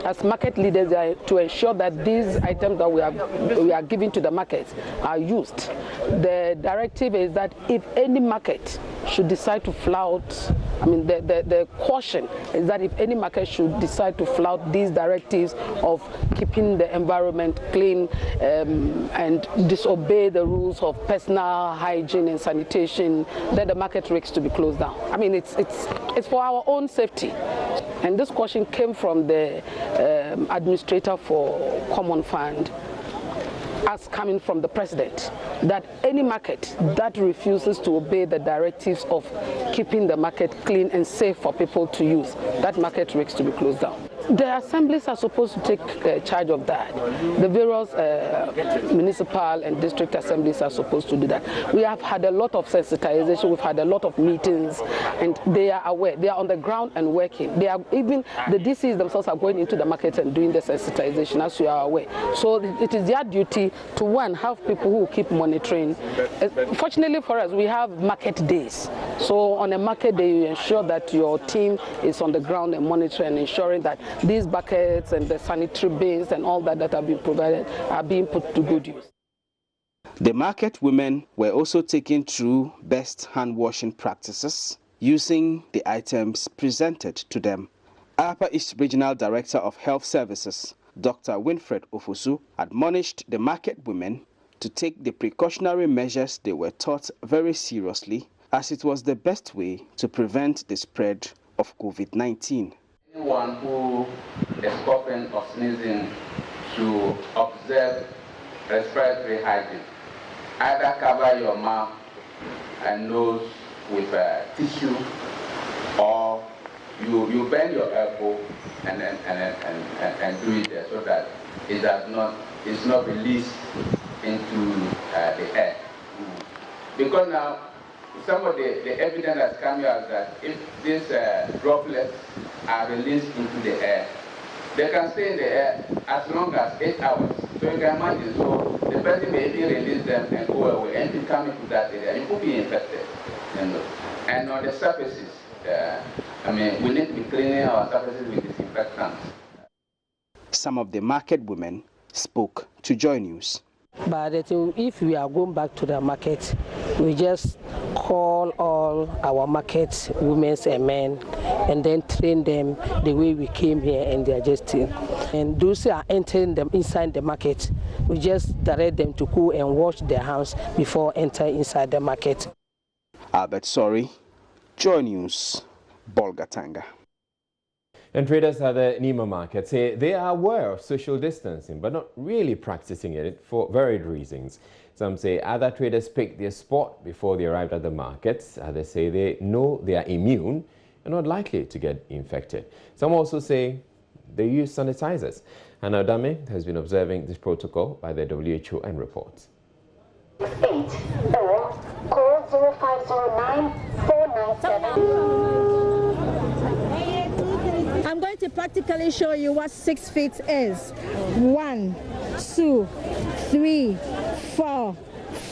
As market leaders, they are to ensure that these items that we are giving to the markets are used. The directive is that if any market should decide to flout, the caution is that if any market should decide to flout these directives of keeping the environment environment clean and disobey the rules of personal hygiene and sanitation, then the market risks to be closed down. I mean, it's for our own safety. And this caution came from the administrator for Common Fund, as coming from the president, that any market that refuses to obey the directives of keeping the market clean and safe for people to use, that market risks to be closed down. The assemblies are supposed to take charge of that. The various municipal and district assemblies are supposed to do that. We have had a lot of sensitization, we've had a lot of meetings, and they are aware. They are on the ground and working. They are, even the DCs themselves are going into the market and doing the sensitization, as you are aware. So it is their duty to, one, have people who keep monitoring. Fortunately for us, we have market days. So on a market day, you ensure that your team is on the ground and monitoring and ensuring that these buckets and the sanitary bins and all that have been provided are being put to good use. The market women were also taken through best hand washing practices using the items presented to them. Upper East Regional Director of Health Services, Dr. Winfred Ofosu, admonished the market women to take the precautionary measures they were taught very seriously, as it was the best way to prevent the spread of COVID-19. Anyone who is coughing or sneezing should observe respiratory hygiene. Either cover your mouth and nose with a tissue, or you bend your elbow and do it there so that it's not released into the air. Because now some of the evidence that's coming out that if these droplets are released into the air, they can stay in the air as long as 8 hours. So you can imagine, so the person may even release them and go away, and if you come into that area, you could be infected. And on the surfaces, we need to be cleaning our surfaces with disinfectants. Some of the market women spoke to Joy News. But if we are going back to the market, we just call all our market women and men and then train them the way we came here, and they are just and those who are entering them inside the market, we just direct them to go and wash their hands before entering inside the market. Albert Sorry, Joy News, Bolgatanga. And traders at the Nima market say they are aware of social distancing, but not really practicing it for varied reasons. Some say other traders picked their spot before they arrived at the markets. Others say they know they are immune and not likely to get infected. Some also say they use sanitizers. Hannah Dame has been observing this protocol by the WHO and reports. 8 or call 0509 497. I'm going to practically show you what 6 feet is. 1, 2, 3, 4,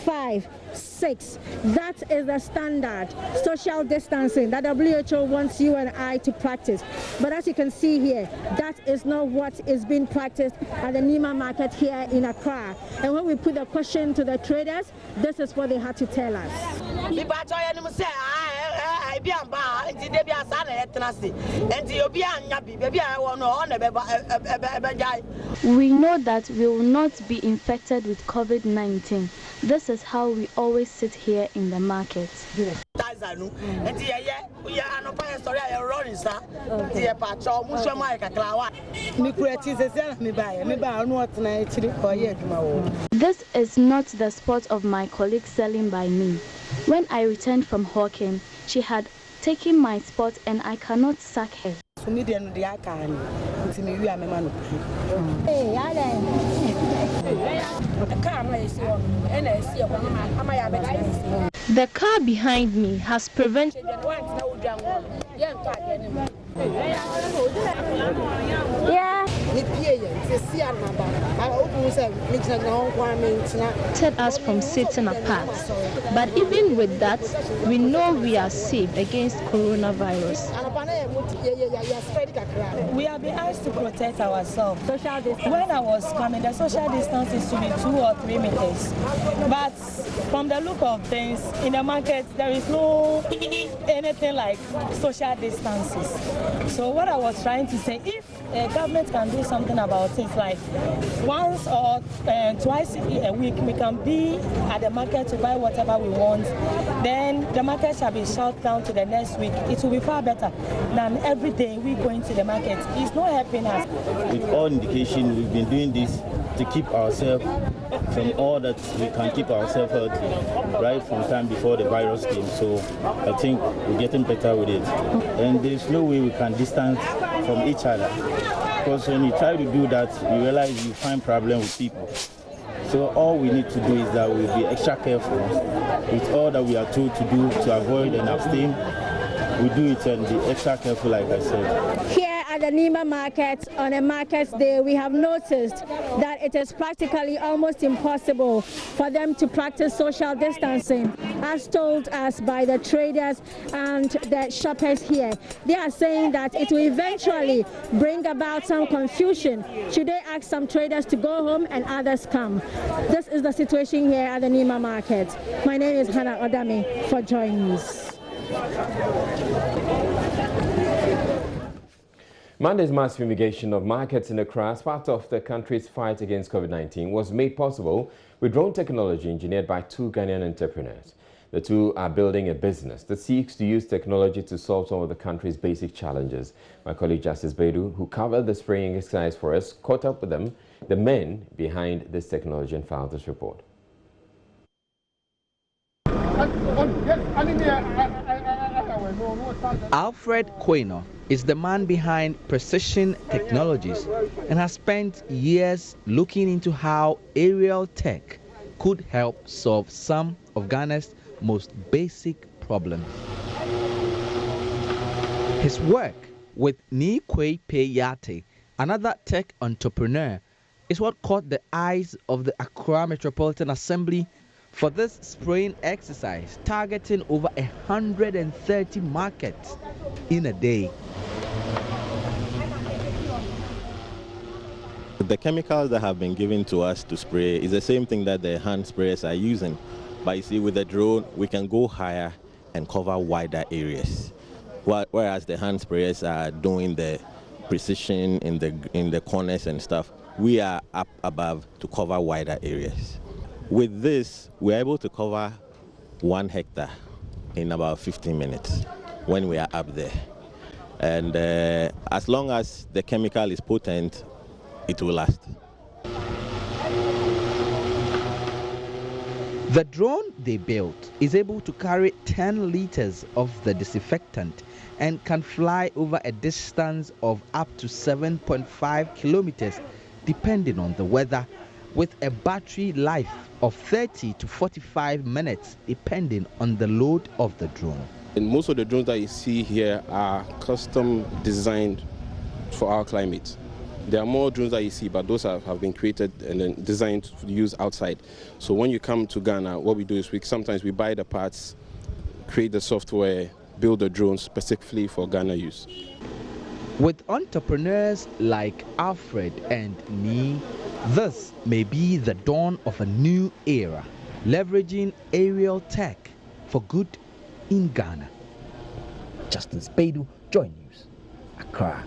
5, 6. That is the standard social distancing that WHO wants you and I to practice. But as you can see here, that is not what is being practiced at the Nima market here in Accra. And when we put the question to the traders, this is what they had to tell us. We know that we will not be infected with COVID-19. This is how we always sit here in the market. This is not the spot of my colleague selling by me. When I returned from hawking, she had taken my spot and I cannot sack her. The car behind me has prevented. Set us from sitting apart. But even with that, we know we are safe against coronavirus. We have been asked to protect ourselves. Social distance. When I was coming, the social distance is to be 2 or 3 meters. But from the look of things, in the market, there is no anything like social distances. So what I was trying to say, if government can do something about it, like once or twice a week, we can be at the market to buy whatever we want, then the market shall be shut down to the next week. It will be far better than every day we going to the market. It's not helping us. With all indication, we've been doing this to keep ourselves from all that we can keep ourselves healthy right from time before the virus came. So I think we're getting better with it. And there's no way we can distance from each other. Because when you try to do that, you realize you find problems with people. So all we need to do is that we'll be extra careful with all that we are told to do to avoid and abstain. We do it and be extra careful, like I said. Here at the Nima market, on a market day, we have noticed that it is practically almost impossible for them to practice social distancing, as told us by the traders and the shoppers here. They are saying that it will eventually bring about some confusion should they ask some traders to go home and others come. This is the situation here at the Nima market. My name is Hannah Odami for Joy News. Monday's mass fumigation of markets in Accra as part of the country's fight against COVID-19 was made possible with drone technology engineered by 2 Ghanaian entrepreneurs. The two are building a business that seeks to use technology to solve some of the country's basic challenges. My colleague Justice Bedu, who covered the spraying exercise for us, caught up with them, the men behind this technology, and filed this report. Alfred Quaynor is the man behind Precision Technologies and has spent years looking into how aerial tech could help solve some of Ghana's most basic problems. His work with Nikwe Peyate, another tech entrepreneur, is what caught the eyes of the Accra Metropolitan Assembly for this spraying exercise, targeting over 130 markets in a day. The chemicals that have been given to us to spray is the same thing that the hand sprayers are using. But you see, with the drone, we can go higher and cover wider areas. Whereas the hand sprayers are doing the precision in the corners and stuff, we are up above to cover wider areas. With this, we're able to cover 1 hectare in about 15 minutes when we are up there. And as long as the chemical is potent, it will last. The drone they built is able to carry 10 liters of the disinfectant and can fly over a distance of up to 7.5 kilometers depending on the weather, with a battery life of 30 to 45 minutes depending on the load of the drone. And most of the drones that you see here are custom designed for our climate. There are more drones that you see, but those have been created and then designed to use outside. So when you come to Ghana, what we do is sometimes we buy the parts, create the software, build the drone specifically for Ghana use. With entrepreneurs like Alfred and Nee, this may be the dawn of a new era, leveraging aerial tech for good in Ghana. Justice Bedu, Joy News, Accra.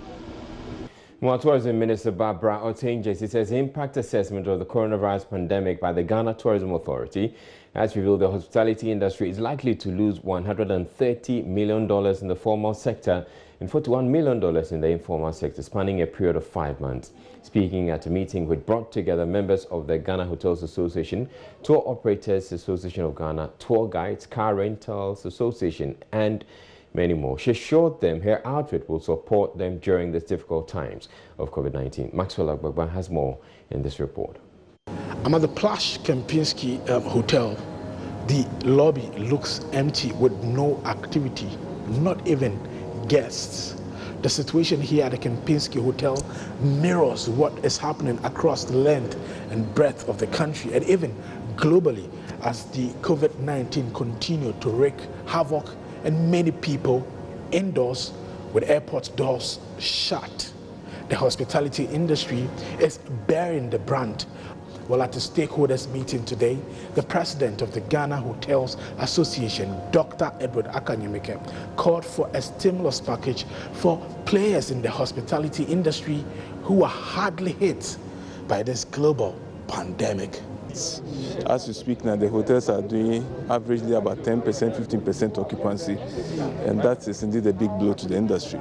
Well, Tourism Minister Barbara Otenjesi says impact assessment of the coronavirus pandemic by the Ghana Tourism Authority has revealed the hospitality industry is likely to lose $130 million in the formal sector and $41 million in the informal sector, spanning a period of 5 months. Speaking at a meeting which brought together members of the Ghana Hotels Association, Tour Operators Association of Ghana, Tour Guides, Car Rentals Association, and many more. She assured them her outfit will support them during these difficult times of COVID-19. Maxwell Agbagba has more in this report. I'm at the Plush Kempinski Hotel. The lobby looks empty with no activity, not even guests. The situation here at the Kempinski Hotel mirrors what is happening across the length and breadth of the country and even globally as the COVID-19 continue to wreak havoc and many people indoors with airport doors shut. The hospitality industry is bearing the brunt. Well, at the stakeholders meeting today, the president of the Ghana Hotels Association, Dr. Edward Akanyemeke, called for a stimulus package for players in the hospitality industry who are hardly hit by this global pandemic. As we speak now, the hotels are doing averagely about 10%, 15% occupancy, and that is indeed a big blow to the industry.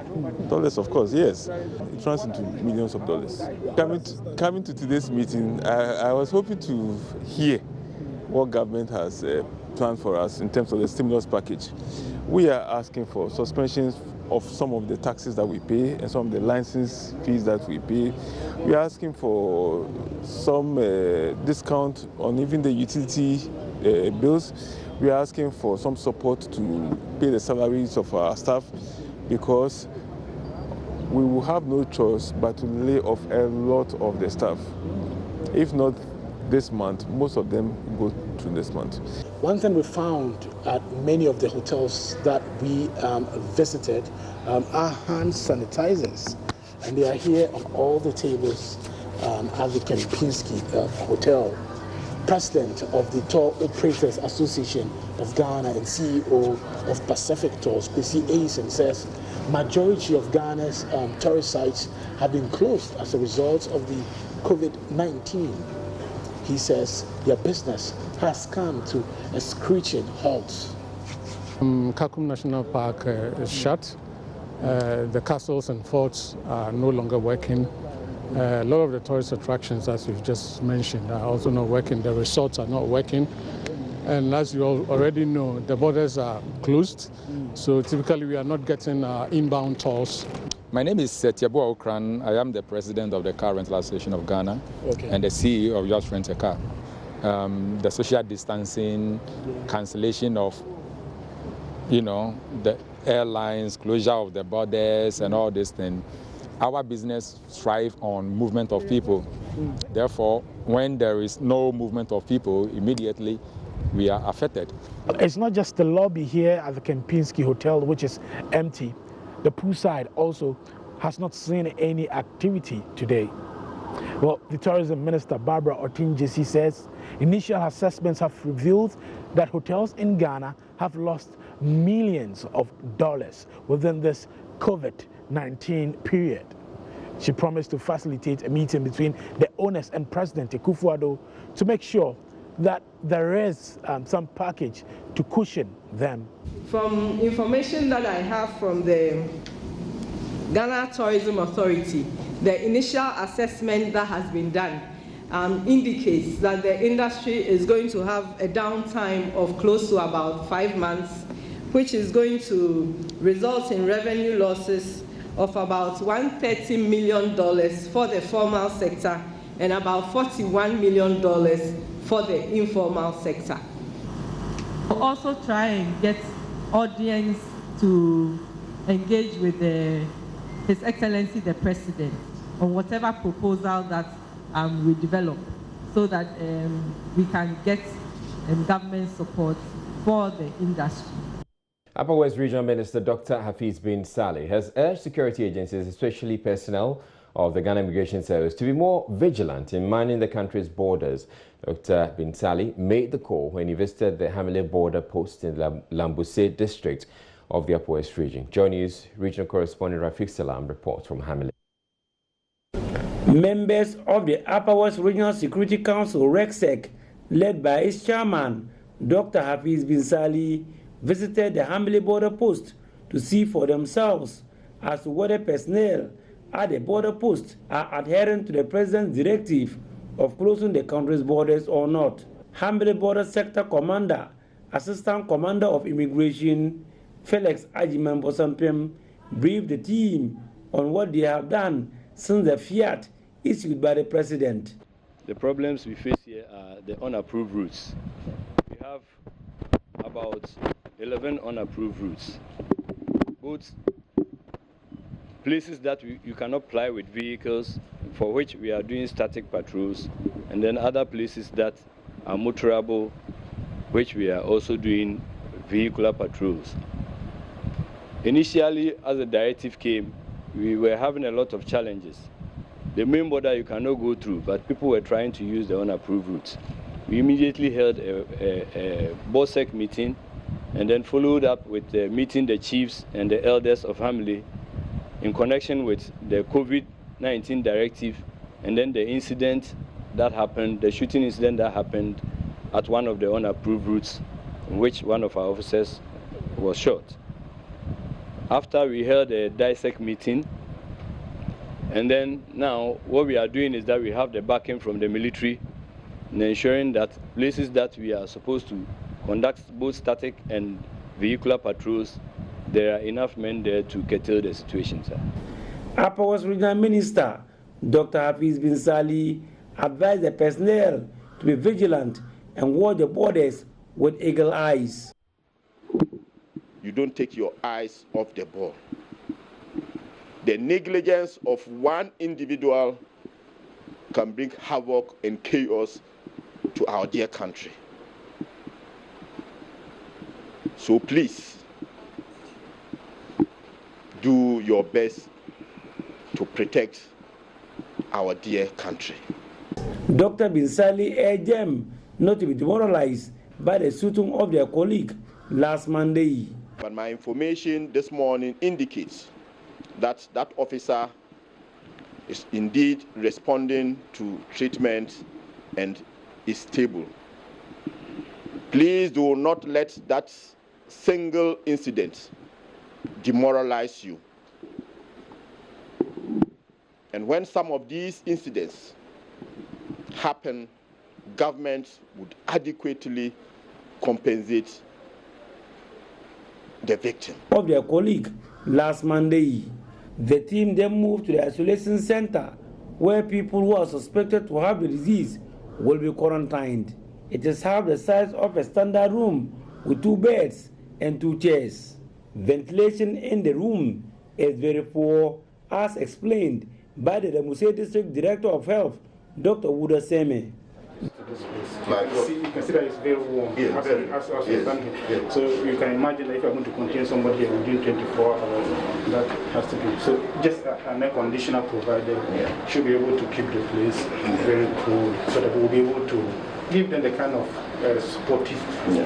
Dollars, of course, yes. It runs into millions of dollars. Coming to today's meeting, I was hoping to hear what government has planned for us in terms of the stimulus package. We are asking for suspensions of some of the taxes that we pay and some of the license fees that we pay. We are asking for some discount on even the utility bills. We are asking for some support to pay the salaries of our staff, because we will have no choice but to lay off a lot of the staff. If not this month, most of them go to this month. One thing we found at many of the hotels that we visited are hand sanitizers, and they are here on all the tables at the Kempinski Hotel. President of the Tour Operators Association of Ghana and CEO of Pacific Tours, Kwesi Aisen, says majority of Ghana's tourist sites have been closed as a result of the COVID-19. He says their business has come to a screeching halt. Kakum National Park is shut. The castles and forts are no longer working. A lot of the tourist attractions, as we've just mentioned, are also not working. The resorts are not working. And as you already know, the borders are closed. So typically we are not getting inbound tours. My name is Tiabu Okran. I am the president of the Car Rental Association of Ghana and the CEO of Just Rent a Car. The social distancing, cancellation of, the airlines, closure of the borders and all this thing. Our business thrives on movement of people. Therefore, when there is no movement of people, immediately we are affected. It's not just the lobby here at the Kempinski Hotel, which is empty. The poolside also has not seen any activity today. Well, the tourism minister, Barbara Otinjesi, says initial assessments have revealed that hotels in Ghana have lost millions of dollars within this COVID-19 period. She promised to facilitate a meeting between the owners and President Akufo-Addo to make sure that there is some package to cushion them. From information that I have from the Ghana Tourism Authority, the initial assessment that has been done indicates that the industry is going to have a downtime of close to about 5 months, which is going to result in revenue losses of about $130 million for the formal sector and about $41 million for the informal sector. We'll also try and get audience to engage with His Excellency the President on whatever proposal that we develop, so that we can get government support for the industry. Upper West Regional Minister Dr. Hafiz Bin Saleh has urged security agencies, especially personnel of the Ghana Immigration Service, to be more vigilant in manning the country's borders. Dr. Bin Saleh made the call when he visited the Hamile border post in Lambuse district of the Upper West region. Joy News regional correspondent Rafiq Salam reports from Hamile. Members of the Upper West Regional Security Council, RECSEC, led by its chairman, Dr. Hafiz Bin Saleh, visited the Hamile border post to see for themselves as to whether personnel at the border post are adhering to the President's directive of closing the country's borders or not. Hamile Border Sector Commander, Assistant Commander of Immigration, Felix Ajiman Bosampem, briefed the team on what they have done since the fiat issued by the President. The problems we face here are the unapproved routes. We have about 11 unapproved routes, both places that you cannot ply with vehicles, for which we are doing static patrols, and then other places that are motorable, which we are also doing vehicular patrols. Initially, as the directive came, we were having a lot of challenges. The main border you cannot go through, but people were trying to use the unapproved routes. We immediately held a BOSEC meeting and then followed up with meeting the chiefs and the elders of Hamley in connection with the COVID-19 directive and then the incident that happened, the shooting incident that happened at one of the unapproved routes in which one of our officers was shot. After we held a DISEC meeting, and then now what we are doing is that we have the backing from the military in ensuring that places that we are supposed to conduct both static and vehicular patrols, there are enough men there to curtail the situation, sir. Upper West Regional Minister Dr. Hafiz bin Sali advised the personnel to be vigilant and watch the borders with eagle eyes. You don't take your eyes off the ball. The negligence of one individual can bring havoc and chaos to our dear country. So please, do your best to protect our dear country. Dr. bin Sali urged them not to be demoralized by the shooting of their colleague last Monday. But my information this morning indicates that that officer is indeed responding to treatment and is stable. Please do not let that single incident demoralize you. And when some of these incidents happen, government would adequately compensate the victim. Of their colleague last Monday, the team then moved to the isolation center where people who are suspected to have the disease will be quarantined. It is half the size of a standard room with 2 beds and 2 chairs. Ventilation in the room is very poor, as explained by the Damuse District Director of Health, Dr. Wuda Seme. You can see that it's very warm, as it's done here. Yeah. So you can imagine that if you're going to contain somebody here within 24 hours, that has to be. So just an air conditioner provided should be able to keep the place very cool, so that we'll be able to give them the kind of supportive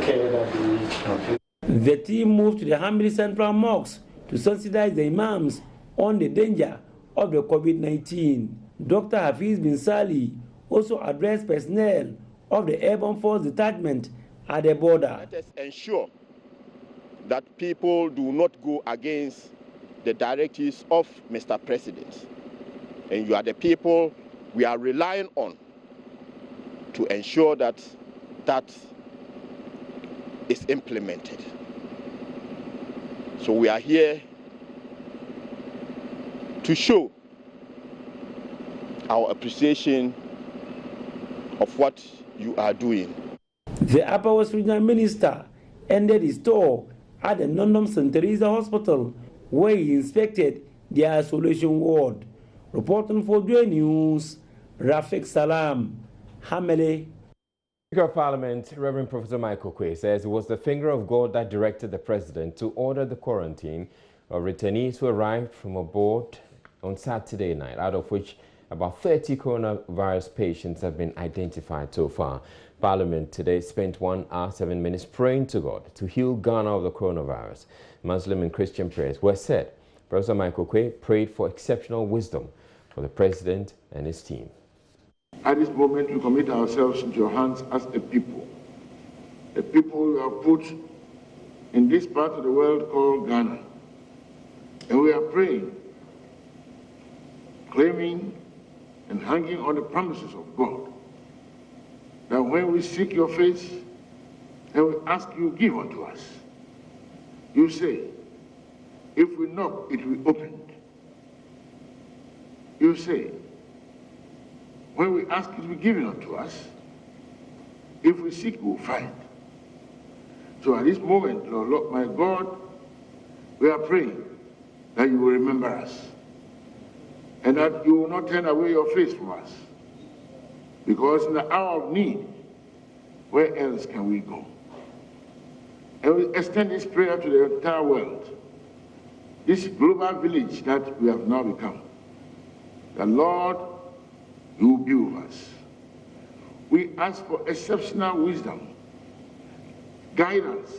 care that they need. Okay. The team moved to the Hamley Central Mosque to sensitize the imams on the danger of the COVID-19. Dr. Hafiz bin Sali also addressed personnel of the Airborne Force Detachment at the border. Let us ensure that people do not go against the directives of Mr. President. And you are the people we are relying on to ensure that that is implemented. So we are here to show our appreciation of what you are doing. The Upper West Regional Minister ended his tour at the Nondom St. Teresa Hospital, where he inspected the isolation ward. Reporting for Joy News, Rafik Salam, Hamele. Speaker of Parliament, Reverend Professor Michael Quay, says it was the finger of God that directed the President to order the quarantine of returnees who arrived from abroad on Saturday night, out of which about 30 coronavirus patients have been identified so far. Parliament today spent 1 hour 7 minutes praying to God to heal Ghana of the coronavirus. Muslim and Christian prayers were said. Professor Michael Quay prayed for exceptional wisdom for the President and his team. At this moment, we commit ourselves into your hands as a people you have put in this part of the world called Ghana. And we are praying, claiming, and hanging on the promises of God, that when we seek your face and we ask you, give unto us. You say, if we knock, it will be opened. You say, when we ask, it will be given unto us. If we seek, we will find. So at this moment, Lord my God, we are praying that you will remember us, and that you will not turn away your face from us. Because in the hour of need, where else can we go? And we extend this prayer to the entire world, this global village that we have now become. The Lord, you will be with us. We ask for exceptional wisdom, guidance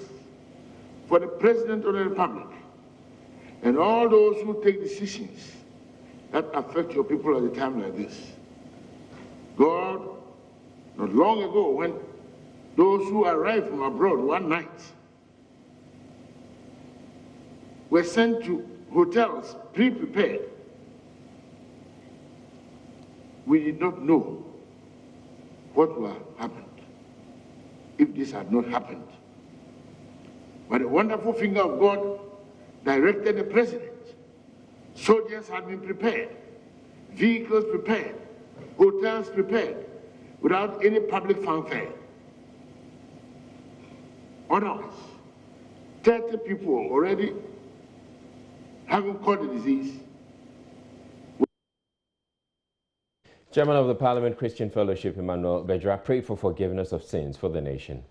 for the President of the Republic and all those who take decisions that affect your people at a time like this. God, not long ago, when those who arrived from abroad one night were sent to hotels pre-prepared, we did not know what would have happened if this had not happened. But the wonderful finger of God directed the president. Soldiers had been prepared, vehicles prepared, hotels prepared, without any public fanfare. Otherwise, 30 people already having caught the disease. Chairman of the Parliament Christian Fellowship, Emmanuel Bejra, prayed for forgiveness of sins for the nation.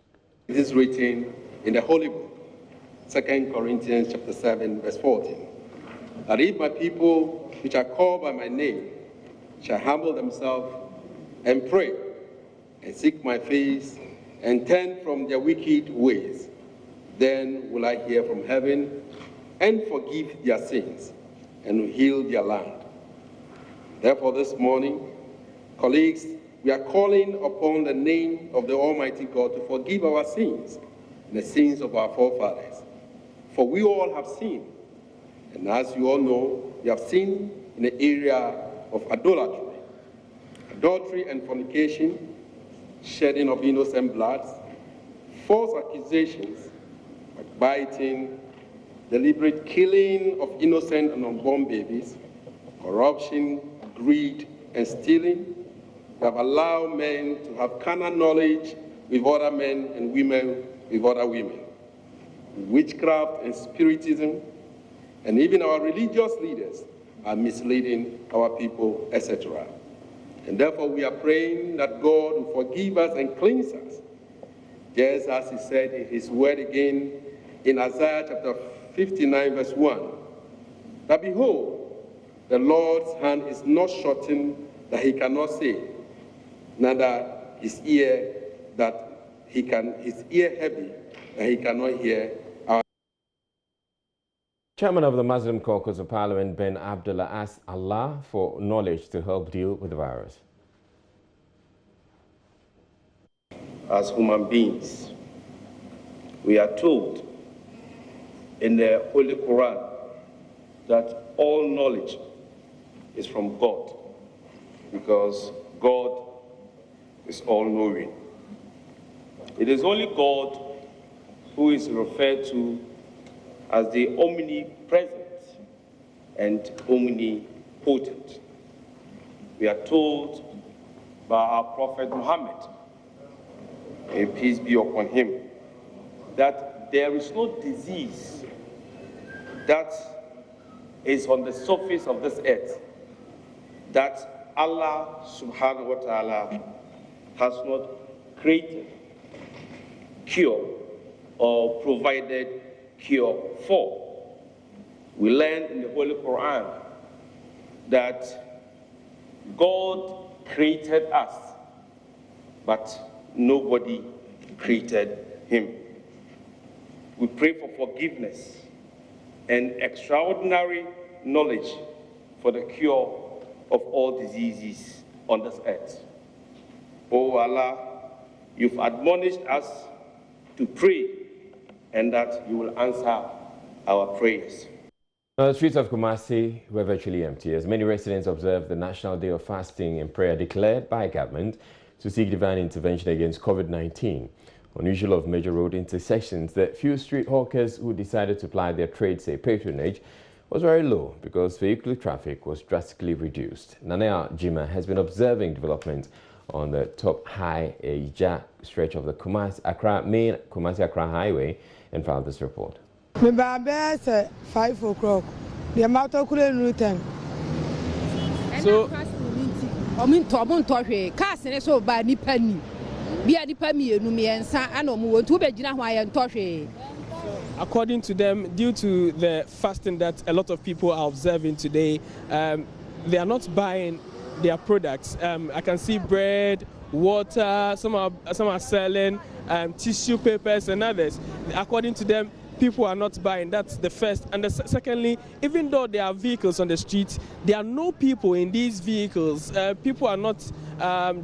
It is written in the Holy Book, 2 Corinthians chapter 7, verse 14, that if my people, which are called by my name, shall humble themselves and pray and seek my face and turn from their wicked ways, then will I hear from heaven and forgive their sins and will heal their land. Therefore, this morning, colleagues, we are calling upon the name of the Almighty God to forgive our sins and the sins of our forefathers. For we all have sinned, and as you all know, we have sinned in the area of adultery and fornication, shedding of innocent blood, false accusations, backbiting, deliberate killing of innocent and unborn babies, corruption, greed, and stealing. We have allowed men to have carnal knowledge with other men and women with other women. Witchcraft and spiritism, and even our religious leaders are misleading our people, etc. And therefore we are praying that God will forgive us and cleanse us, just as he said in his word again in Isaiah chapter 59, verse 1, that behold, the Lord's hand is not shortened that he cannot save, neither his ear heavy that he cannot hear. Chairman of the Muslim Caucus of Parliament, Ben Abdullah, asked Allah for knowledge to help deal with the virus. As human beings, we are told in the Holy Quran that all knowledge is from God, because God is all-knowing. It is only God who is referred to as the omnipresent and omnipotent. We are told by our Prophet Muhammad, may peace be upon him, that there is no disease that is on the surface of this earth that Allah subhanahu wa ta'ala has not created, cure, or provided cure for. We learn in the Holy Quran that God created us, but nobody created him. We pray for forgiveness and extraordinary knowledge for the cure of all diseases on this earth. Oh Allah, you've admonished us to pray, and that you will answer our prayers. Now, the streets of Kumasi were virtually empty as many residents observed the National Day of Fasting and Prayer declared by government to seek divine intervention against COVID-19. Unusual of major road intersections, the few street hawkers who decided to ply their trade, say patronage, was very low because vehicular traffic was drastically reduced. Nanea Jima has been observing developments on the top high Eja stretch of the main Kumasi-Accra highway and filed this report. Me ba say 5 o'clock. The amount of time. So, cars ne so ba ni pani. Bia ni pa mienu me ensa ana omo wontu be gina ho aye ntɔhwe. according to them, due to the fasting that a lot of people are observing today, they are not buying their products. I can see bread, water, some are selling tissue papers and others. According to them, people are not buying. That's the first. And secondly, even though there are vehicles on the street, there are no people in these vehicles. People are not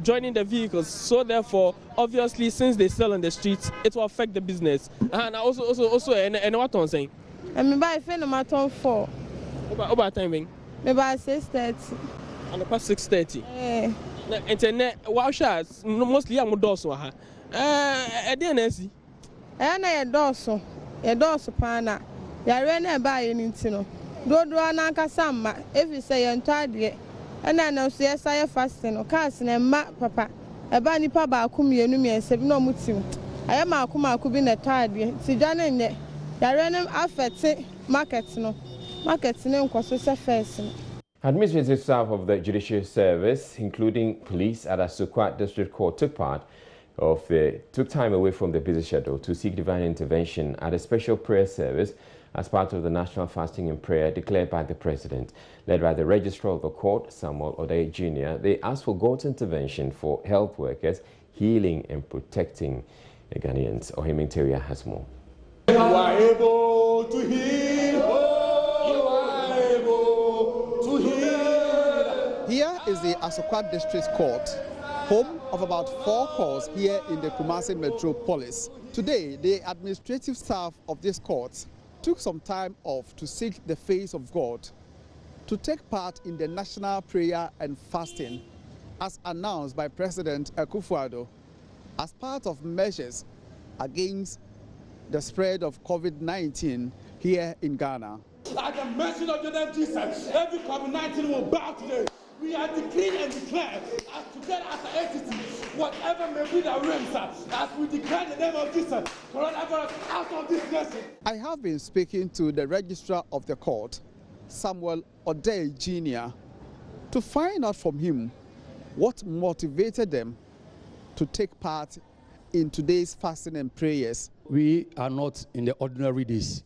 joining the vehicles. So therefore, obviously, since they sell on the streets, it will affect the business. And also, and what I'm saying? I buy a number 4. About timing? I buy 6:30. And past 6:30. Internet. Wow, shots. Mostly I'm dorsal. DNS. And I dorsal. A dorsal pana. Yare na buy anything. Do na kasama. If you say you're tired, and I know yes I fasting or casting and ma papa. A bani papa kumi enumi and seven no mutim. I am a kuma could be a tired. Si Jana in there. Yare na affect markets no. Markets name causes a face. Administrative staff of the Judicial Service, including police at Asokwa District Court, took time away from their busy schedule to seek divine intervention at a special prayer service as part of the National Fasting and Prayer declared by the President. Led by the Registrar of the Court, Samuel Odei Jr., they asked for God's intervention for health workers, healing and protecting the Ghanaians. Ohemin Teria has more. You are able to heal. Here is the Asokwa District Court, home of about 4 courts here in the Kumasi metropolis. Today, the administrative staff of this court took some time off to seek the face of God, to take part in the national prayer and fasting, as announced by President Akufo-Addo, as part of measures against the spread of COVID-19 here in Ghana. At the mention of the name of Jesus, every COVID-19 will bow today. We are decreeing and declare as together as an entity, whatever may be the realms, as we declare the name of Jesus, coronavirus out of this nation. I have been speaking to the Registrar of the Court, Samuel Odei Jr., to find out from him what motivated them to take part in today's fasting and prayers. We are not in the ordinary days.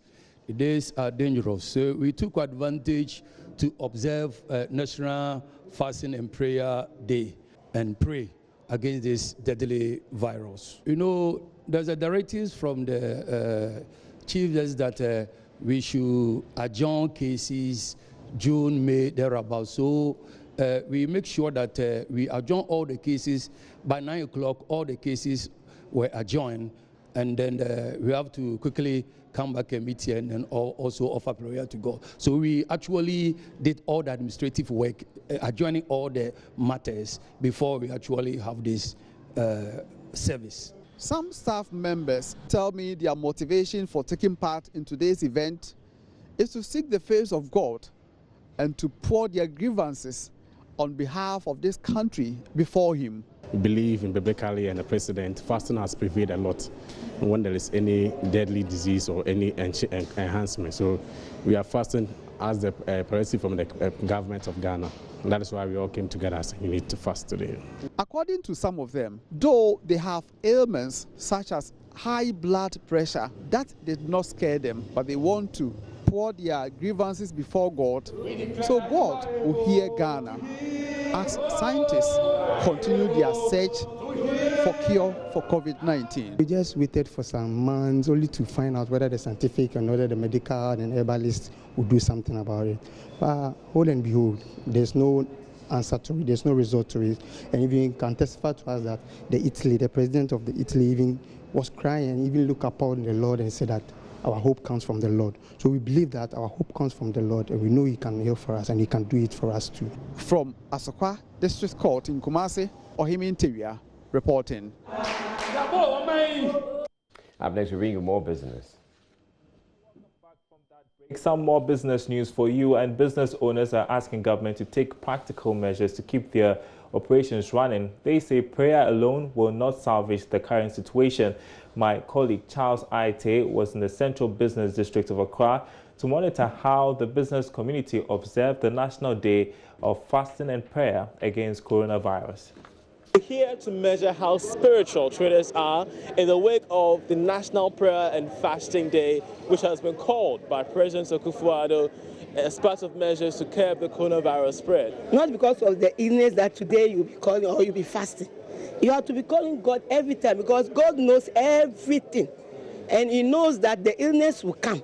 The days are dangerous, so we took advantage to observe National Fasting and Prayer Day and pray against this deadly virus. You know, there's a directive from the chief that we should adjourn cases June, May, thereabouts. So we make sure that we adjourn all the cases by 9 o'clock. All the cases were adjourned, and then we have to quickly come back and meet here and then also offer prayer to God. So we actually did all the administrative work, adjoining all the matters before we actually have this service. Some staff members tell me their motivation for taking part in today's event is to seek the face of God and to pour their grievances on behalf of this country before Him. We believe in biblically and the President, fasting has prevailed a lot when there is any deadly disease or any enhancement. So we are fasting as the priority from the government of Ghana. And that is why we all came together as a unit to fast today. According to some of them, though they have ailments such as high blood pressure, that did not scare them, but they want to pour their grievances before God, so God will hear Ghana as scientists continue their search for cure for COVID-19. We just waited for some months only to find out whether the scientific and whether the medical and herbalists would do something about it. But hold and behold, there's no answer to it, there's no result to it. And even can testify to us that the president of Italy even was crying and even looked upon the Lord and said that our hope comes from the Lord. So we believe that our hope comes from the Lord, and we know He can heal for us and He can do it for us too. From Asokwa District Court in Kumasi, Ohemin Teria reporting. Up next, we bring you more business. Some more business news for you, and business owners are asking government to take practical measures to keep their operations running. They say prayer alone will not salvage the current situation. My colleague Charles Aite was in the Central Business District of Accra to monitor how the business community observed the National Day of Fasting and Prayer against coronavirus. We're here to measure how spiritual traders are in the wake of the National Prayer and Fasting Day, which has been called by President Akufo-Addo as part of measures to curb the coronavirus spread. Not because of the illness that today you'll be calling or you'll be fasting. You have to be calling God every time because God knows everything. And He knows that the illness will come.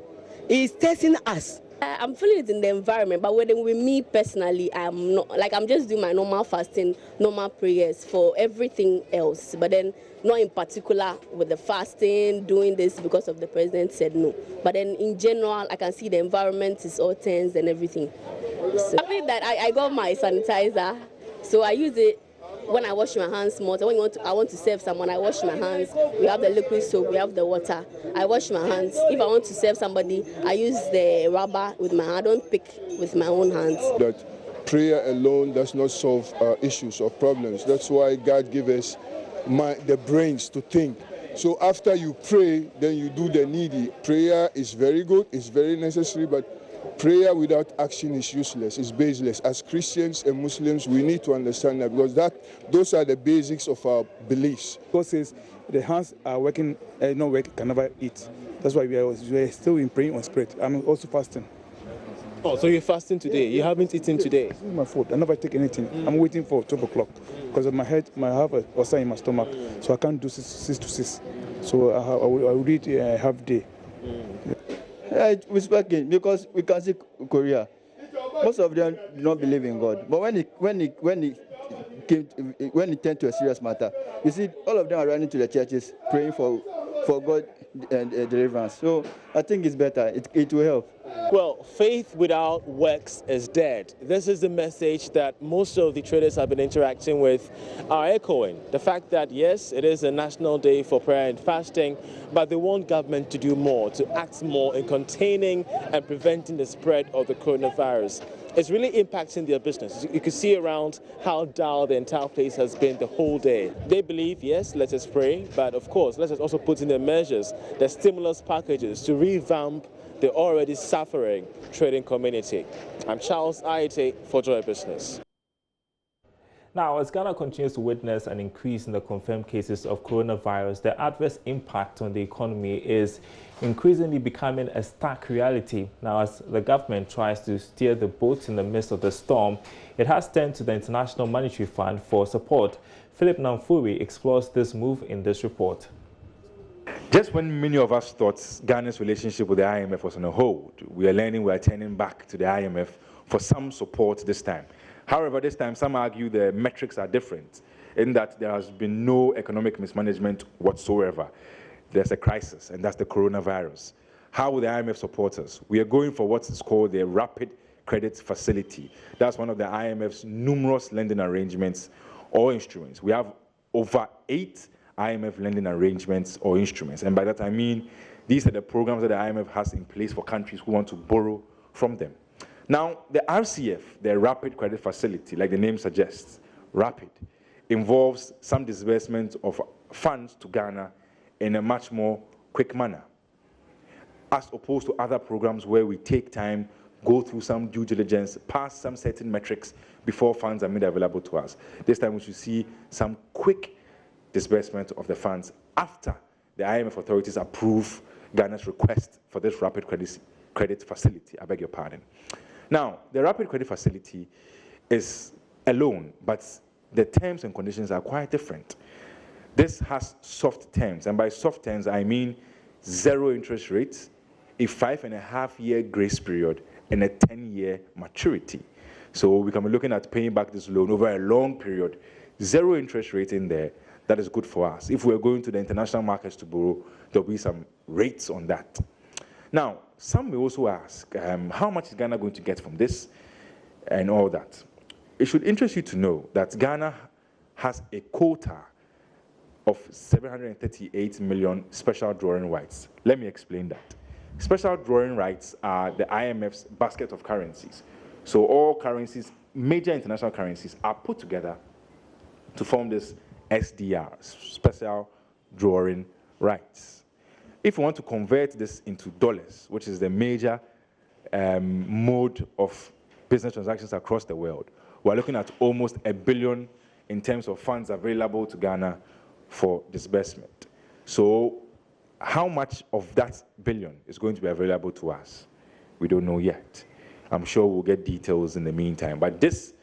He is testing us. I'm feeling it in the environment, but with me personally, I'm not, like, I'm just doing my normal fasting, normal prayers for everything else, but then not in particular with the fasting, doing this because of the president said no. But then in general, I can see the environment is all tense and everything. So I feel that I got my sanitizer, so I use it when I wash my hands more. So when I want to serve someone, I wash my hands. We have the liquid soap, we have the water. I wash my hands. If I want to serve somebody, I use the rubber with my hand. I don't pick with my own hands. That prayer alone does not solve issues or problems. That's why God gave us the brains to think. So after you pray, then you do the needy. Prayer is very good, it's very necessary, but prayer without action is useless, it's baseless. As Christians and Muslims, we need to understand that because those are the basics of our beliefs. God says the hands are working, not work, can never eat. That's why we are still in praying on spirit. I'm also fasting. Oh, so you're fasting today? You haven't eaten today? This is my food. I never take anything. I'm waiting for 12 o'clock because of my head, I have a ulcer in my stomach, so I can't do 6 to 6. So I will eat a half day. We're speaking because we can see Korea. Most of them do not believe in God. But when it turned to a serious matter, you see, all of them are running to the churches, praying for God and deliverance. So I think it's better. It will help. Well, faith without works is dead. This is the message that most of the traders have been interacting with are echoing. The fact that, yes, it is a national day for prayer and fasting, but they want government to do more, to act more in containing and preventing the spread of the coronavirus. It's really impacting their business. You can see around how dull the entire place has been the whole day. They believe, yes, let us pray, but of course, let us also put in the measures, the stimulus packages to revamp the already suffering trading community. I'm Charles Aite for Joy Business. Now, as Ghana continues to witness an increase in the confirmed cases of coronavirus, the adverse impact on the economy is increasingly becoming a stark reality. Now, as the government tries to steer the boat in the midst of the storm, it has turned to the International Monetary Fund for support. Philip Namfuri explores this move in this report. Just when many of us thought Ghana's relationship with the IMF was on a hold, we are learning we are turning back to the IMF for some support this time. However, this time some argue the metrics are different in that there has been no economic mismanagement whatsoever. There's a crisis, and that's the coronavirus. How will the IMF support us? We are going for what is called the Rapid Credit Facility. That's one of the IMF's numerous lending arrangements or instruments. We have over 8 IMF lending arrangements or instruments. And by that I mean, these are the programs that the IMF has in place for countries who want to borrow from them. Now, the RCF, the Rapid Credit Facility, like the name suggests, rapid, involves some disbursement of funds to Ghana in a much more quick manner, as opposed to other programs where we take time, go through some due diligence, pass some certain metrics before funds are made available to us. This time we should see some quick disbursement of the funds after the IMF authorities approve Ghana's request for this Rapid Credit Facility. I beg your pardon. Now, the Rapid Credit Facility is a loan, but the terms and conditions are quite different. This has soft terms, and by soft terms, I mean 0 interest rates, a 5.5-year grace period, and a 10-year maturity. So we can be looking at paying back this loan over a long period. 0 interest rate in there, that is good for us. If we're going to the international markets to borrow, there'll be some rates on that. Now, some may also ask, how much is Ghana going to get from this and all that? It should interest you to know that Ghana has a quota of 738 million special drawing rights. Let me explain that. Special drawing rights are the IMF's basket of currencies. So all currencies, major international currencies, are put together to form this SDR, special drawing rights. If we want to convert this into dollars, which is the major mode of business transactions across the world, we're looking at almost $1 billion in terms of funds available to Ghana for disbursement. So how much of that billion is going to be available to us? We don't know yet. I'm sure we'll get details in the meantime. But this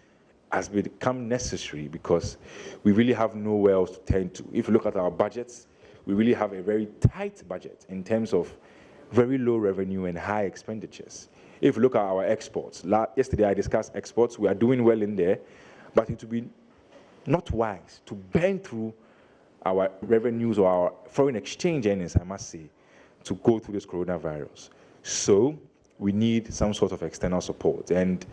has become necessary because we really have nowhere else to turn to. If you look at our budgets, we really have a very tight budget in terms of very low revenue and high expenditures. If you look at our exports, yesterday I discussed exports. We are doing well in there, but it would be not wise to burn through our revenues or our foreign exchange earnings, I must say, to go through this coronavirus. So we need some sort of external support. And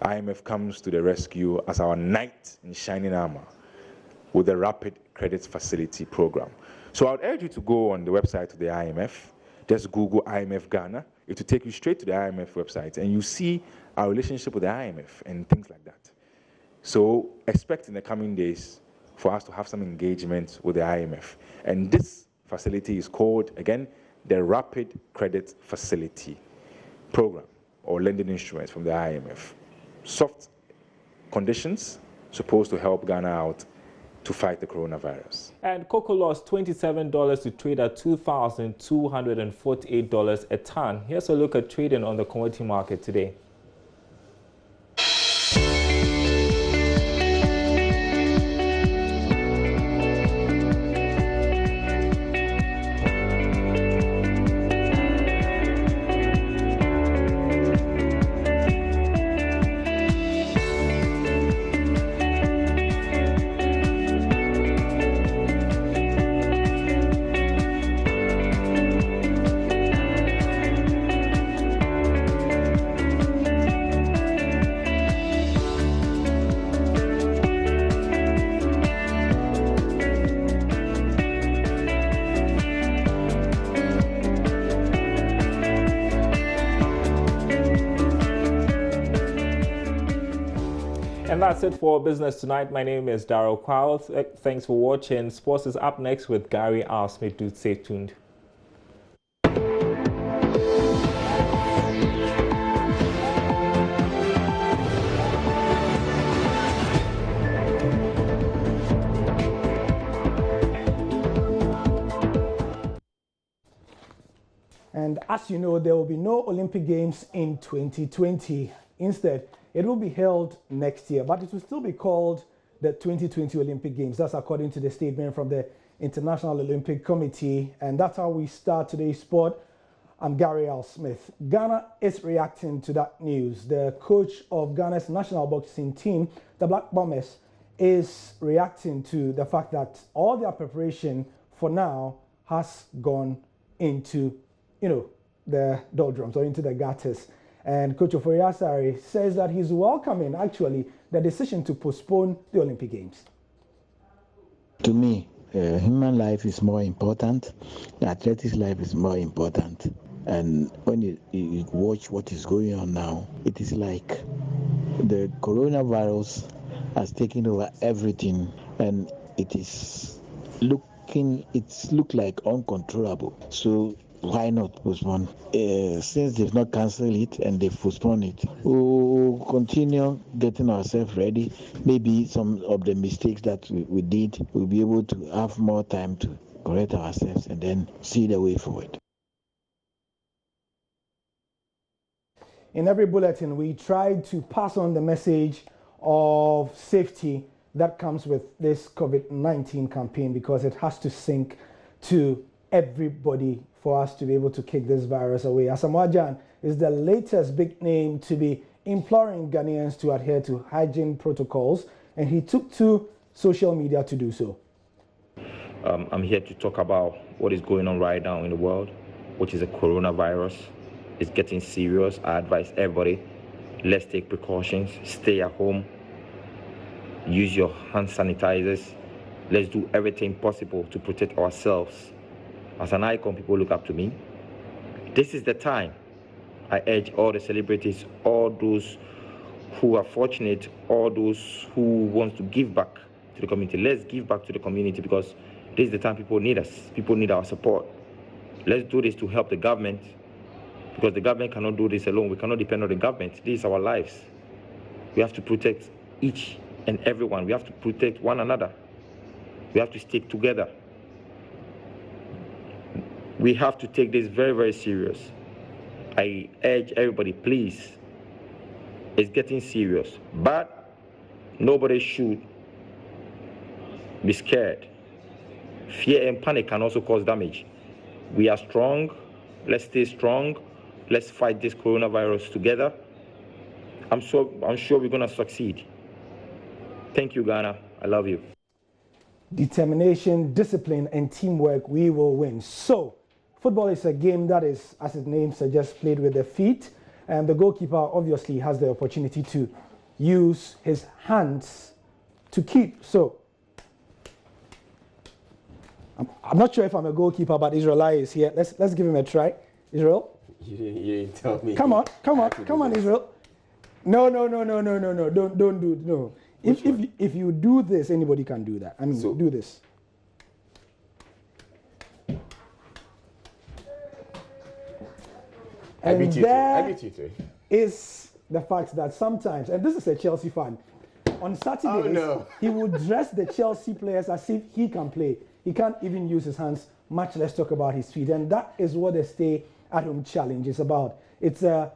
IMF comes to the rescue as our knight in shining armor with the Rapid Credit Facility Program. So I would urge you to go on the website of the IMF, just Google IMF Ghana. It will take you straight to the IMF website, and you see our relationship with the IMF and things like that. So expect in the coming days for us to have some engagement with the IMF. And this facility is called, again, the Rapid Credit Facility Program, or lending instruments from the IMF. Soft conditions supposed to help Ghana out to fight the coronavirus. And cocoa lost $27 to trade at $2,248 a ton. Here's a look at trading on the commodity market today. And that's it for Business Tonight. My name is Daryl Kwao. Thanks for watching. Sports is up next with Gary R. Smith. Do stay tuned. And as you know, there will be no Olympic Games in 2020. Instead, it will be held next year, but it will still be called the 2020 Olympic Games. That's according to the statement from the International Olympic Committee. And that's how we start today's sport. I'm Gary L. Smith. Ghana is reacting to that news. The coach of Ghana's national boxing team, the Black Bombers, is reacting to the fact that all their preparation for now has gone into, the doldrums or into the gutters. And Coach Ofori-Asare says that he's welcoming, actually, the decision to postpone the Olympic Games. To me, human life is more important. Athletics life is more important. And when you watch what is going on now, it is like the coronavirus has taken over everything, and it look like uncontrollable. So why not postpone? Since they've not cancelled it and they've postponed it, we'll continue getting ourselves ready. Maybe some of the mistakes that we did, we'll be able to have more time to correct ourselves and then see the way forward. In every bulletin, we try to pass on the message of safety that comes with this COVID-19 campaign, because it has to sink to everybody for us to be able to kick this virus away. Asamoah Gyan is the latest big name to be imploring Ghanaians to adhere to hygiene protocols, and he took to social media to do so. I'm here to talk about what is going on right now in the world, which is a coronavirus. It's getting serious. I advise everybody, let's take precautions, stay at home, use your hand sanitizers. Let's do everything possible to protect ourselves. As an icon, people look up to me. This is the time. I urge all the celebrities, all those who are fortunate, all those who want to give back to the community. Let's give back to the community, because this is the time people need us. People need our support. Let's do this to help the government, because the government cannot do this alone. We cannot depend on the government. This is our lives. We have to protect each And everyone, we have to protect one another. We have to stick together. We have to take this very, very serious. I urge everybody, please, it's getting serious, but nobody should be scared. Fear and panic can also cause damage. We are strong. Let's stay strong. Let's fight this coronavirus together. I'm sure we're going to succeed. Thank you, Ghana. I love you. Determination, discipline, and teamwork, we will win. So, football is a game that is, as its name suggests, played with the feet. And the goalkeeper obviously has the opportunity to use his hands to keep. So, I'm not sure if I'm a goalkeeper, but Israel is here. Let's give him a try. Israel? You didn't tell me. Come on, Israel. No. Don't do no. If you do this, anybody can do that. I mean, so, do this. I beat you too. Is the fact that sometimes, and this is a Chelsea fan, on Saturdays, he would dress the Chelsea players as if he can play. He can't even use his hands, much less talk about his feet. And that is what the Stay at Home Challenge is about. It's a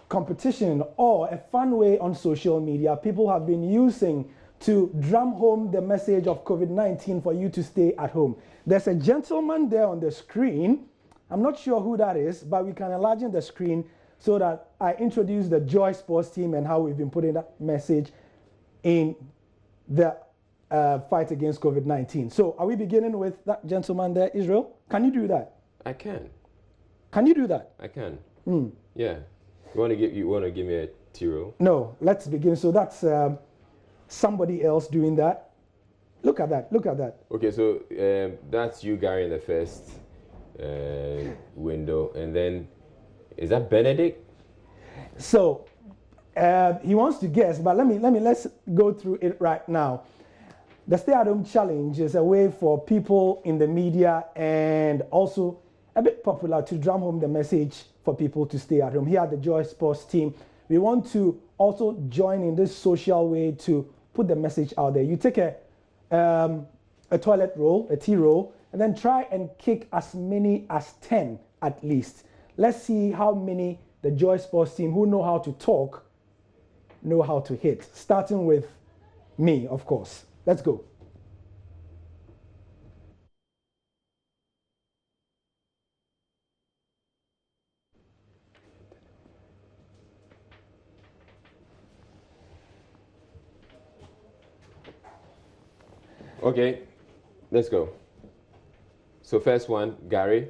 competition or a fun way on social media people have been using to drum home the message of COVID-19 for you to stay at home. There's a gentleman there on the screen. I'm not sure who that is, but we can enlarge the screen so that I introduce the Joy Sports team and how we've been putting that message in the fight against COVID-19. So are we beginning with that gentleman there, Israel? Can you do that? I can. Can you do that? I can. Yeah. You want to give me a T-roll? No, let's begin. So that's somebody else doing that. Look at that. Look at that. Okay, so that's you, Gary, in the first window, and then is that Benedict? So he wants to guess, but let's go through it right now. The Stay at Home Challenge is a way for people in the media and also a bit popular to drum home the message for people to stay at home. Here at the Joy Sports team, we want to also join in this social way to put the message out there. You take a toilet roll, a tea roll, and then try and kick as many as 10 at least. Let's see how many the Joy Sports team who know how to talk know how to hit. Starting with me, of course. Let's go. Okay, let's go. So first one, Gary.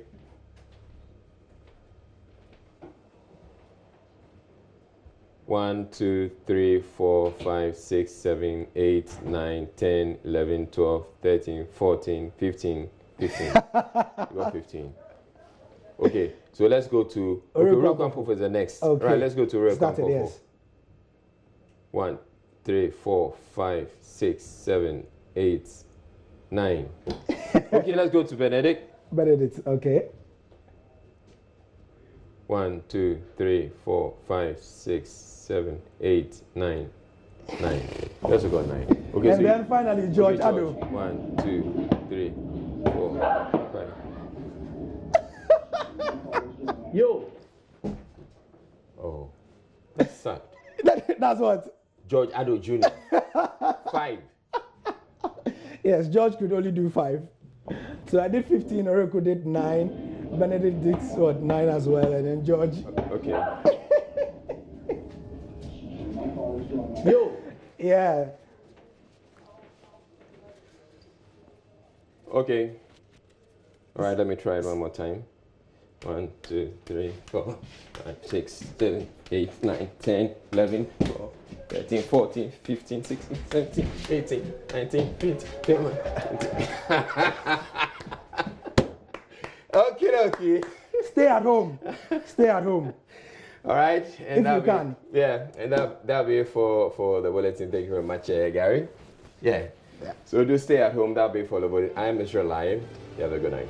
One, 2, 3, 4, 5, 6, 7, 8, 9, 10, 11, 12, 13, 14, 15. You got 15. Okay, so let's go to Real Campo for the next. Okay. Right, let's go to Real Campo. Yes. 1, 3, 4, 5, 6, 7, 8, 9. Okay, let's go to Benedict. Benedict, okay. 1, 2, 3, 4, 5, 6, 7, 8, 9. 9. Let's go 9. Okay, and so then finally, George Ado. 1, 2, 3, 4, 5. Yo. Oh, that sucked. That's what? George Ado Jr. 5. Yes, George could only do 5. So I did 15, Oreko did 9, Benedict did 9 as well, and then George. Okay. Yo. Yeah. Okay. All right, let me try it one more time. 1, 2, 3, 4, 5, 6, 7, 8, 9, 10, 11, 12, 13, 14, 15, 16, 17, 18, 19, 20, 21, 22. Okay. Stay at home. Stay at home. All right. And if you can. Yeah, and that'll be it for the bulletin. Thank you very much, Gary. Yeah. So do stay at home. That'll be for the bulletin. I am Mr. Lion. You have a good night.